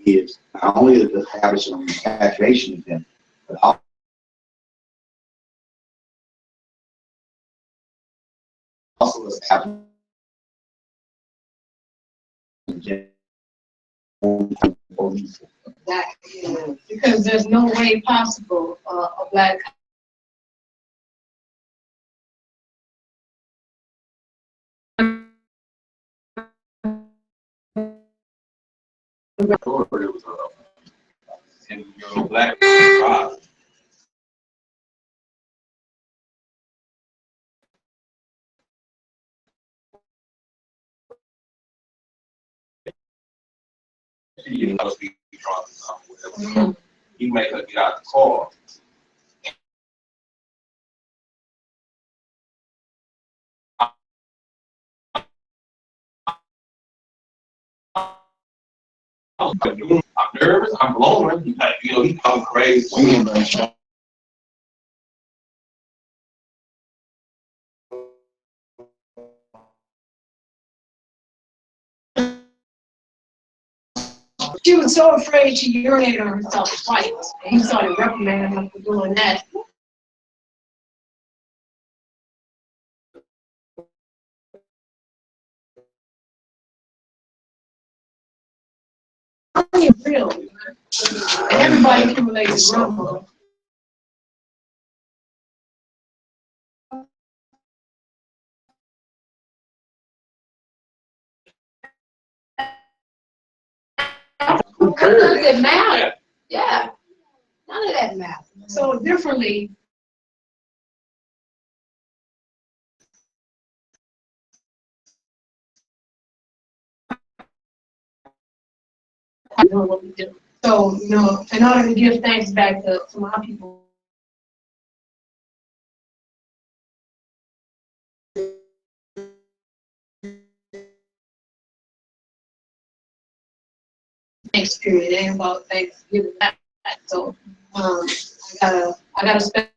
Is not only the establishing of repatriation of them, but also establishing That, because there's no way possible a black And your black father. He must be drunk or something, whatever. So he make her get out the car. I'm nervous, I'm blowing. He's like, you know, he's going crazy. She was so afraid she urinated on herself twice. And he started reprimanding her for doing that. It's real. And everybody can relate to grandma. What does it matter? Yeah. None of that matters. So differently. Doing what we do. So, you know, in order to give thanks back to my people. Thanks period. It ain't about Thanksgiving back. So I gotta spend.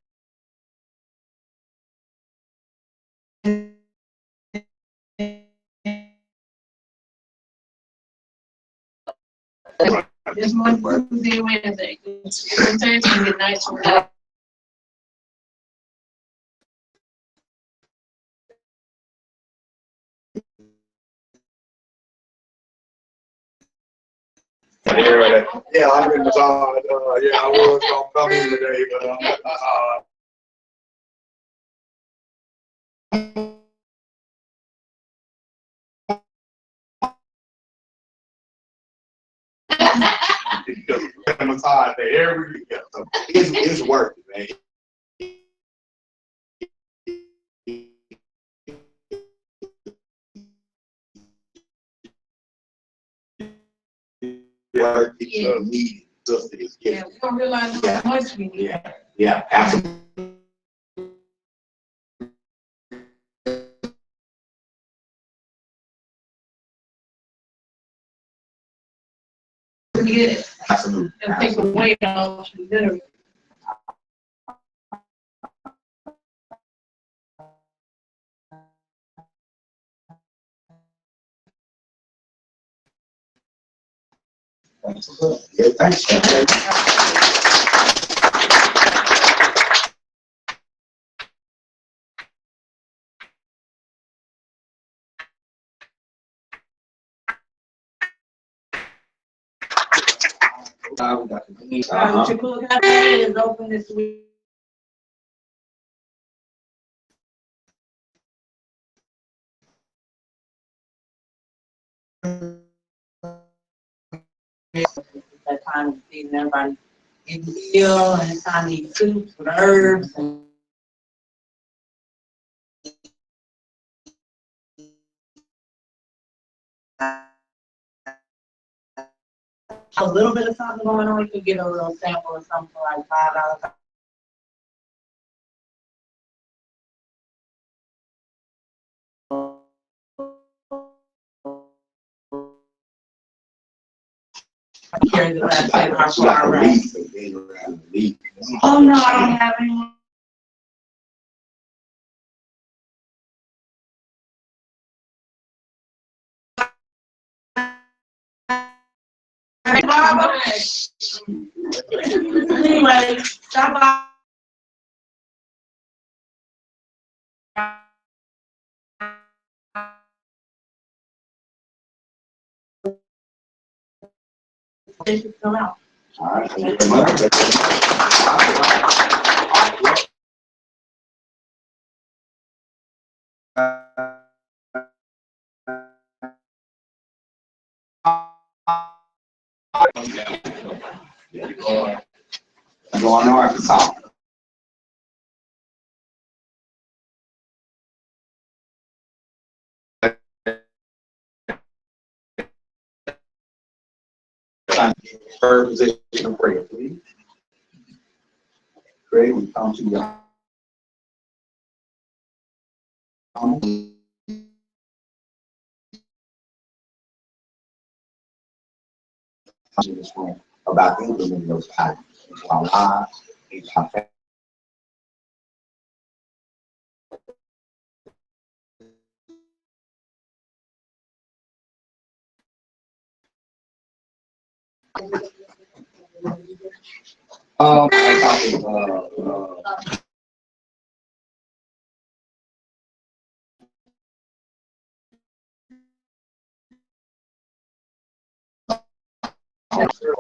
This month, Tuesday, Wednesday. Sometimes it can get nice to relax. Yeah, I'm in the side. Yeah, I was gonna come in today, but I'm massage day every week. So it's worth it, man. Work, it's needed. Just is Yeah, we don't realize how much we need. Yeah, absolutely. To get it. Absolutely. And take the weight off, literally. Yeah, thanks. Chicago Cafe is open this week. That time of feeding everybody in the meal, and it's time to eat soups with herbs and a little bit of something going on. You could get a little sample of something for like $5. Here the last day of our far rest. Oh no, I don't have any. Anyway, stop by. Come out. All right, thank you very much. Going to Arkansas. Her position of prayer, please. Great, we come to you. In this room about implementing those values into our lives, into our family. Yes, sir.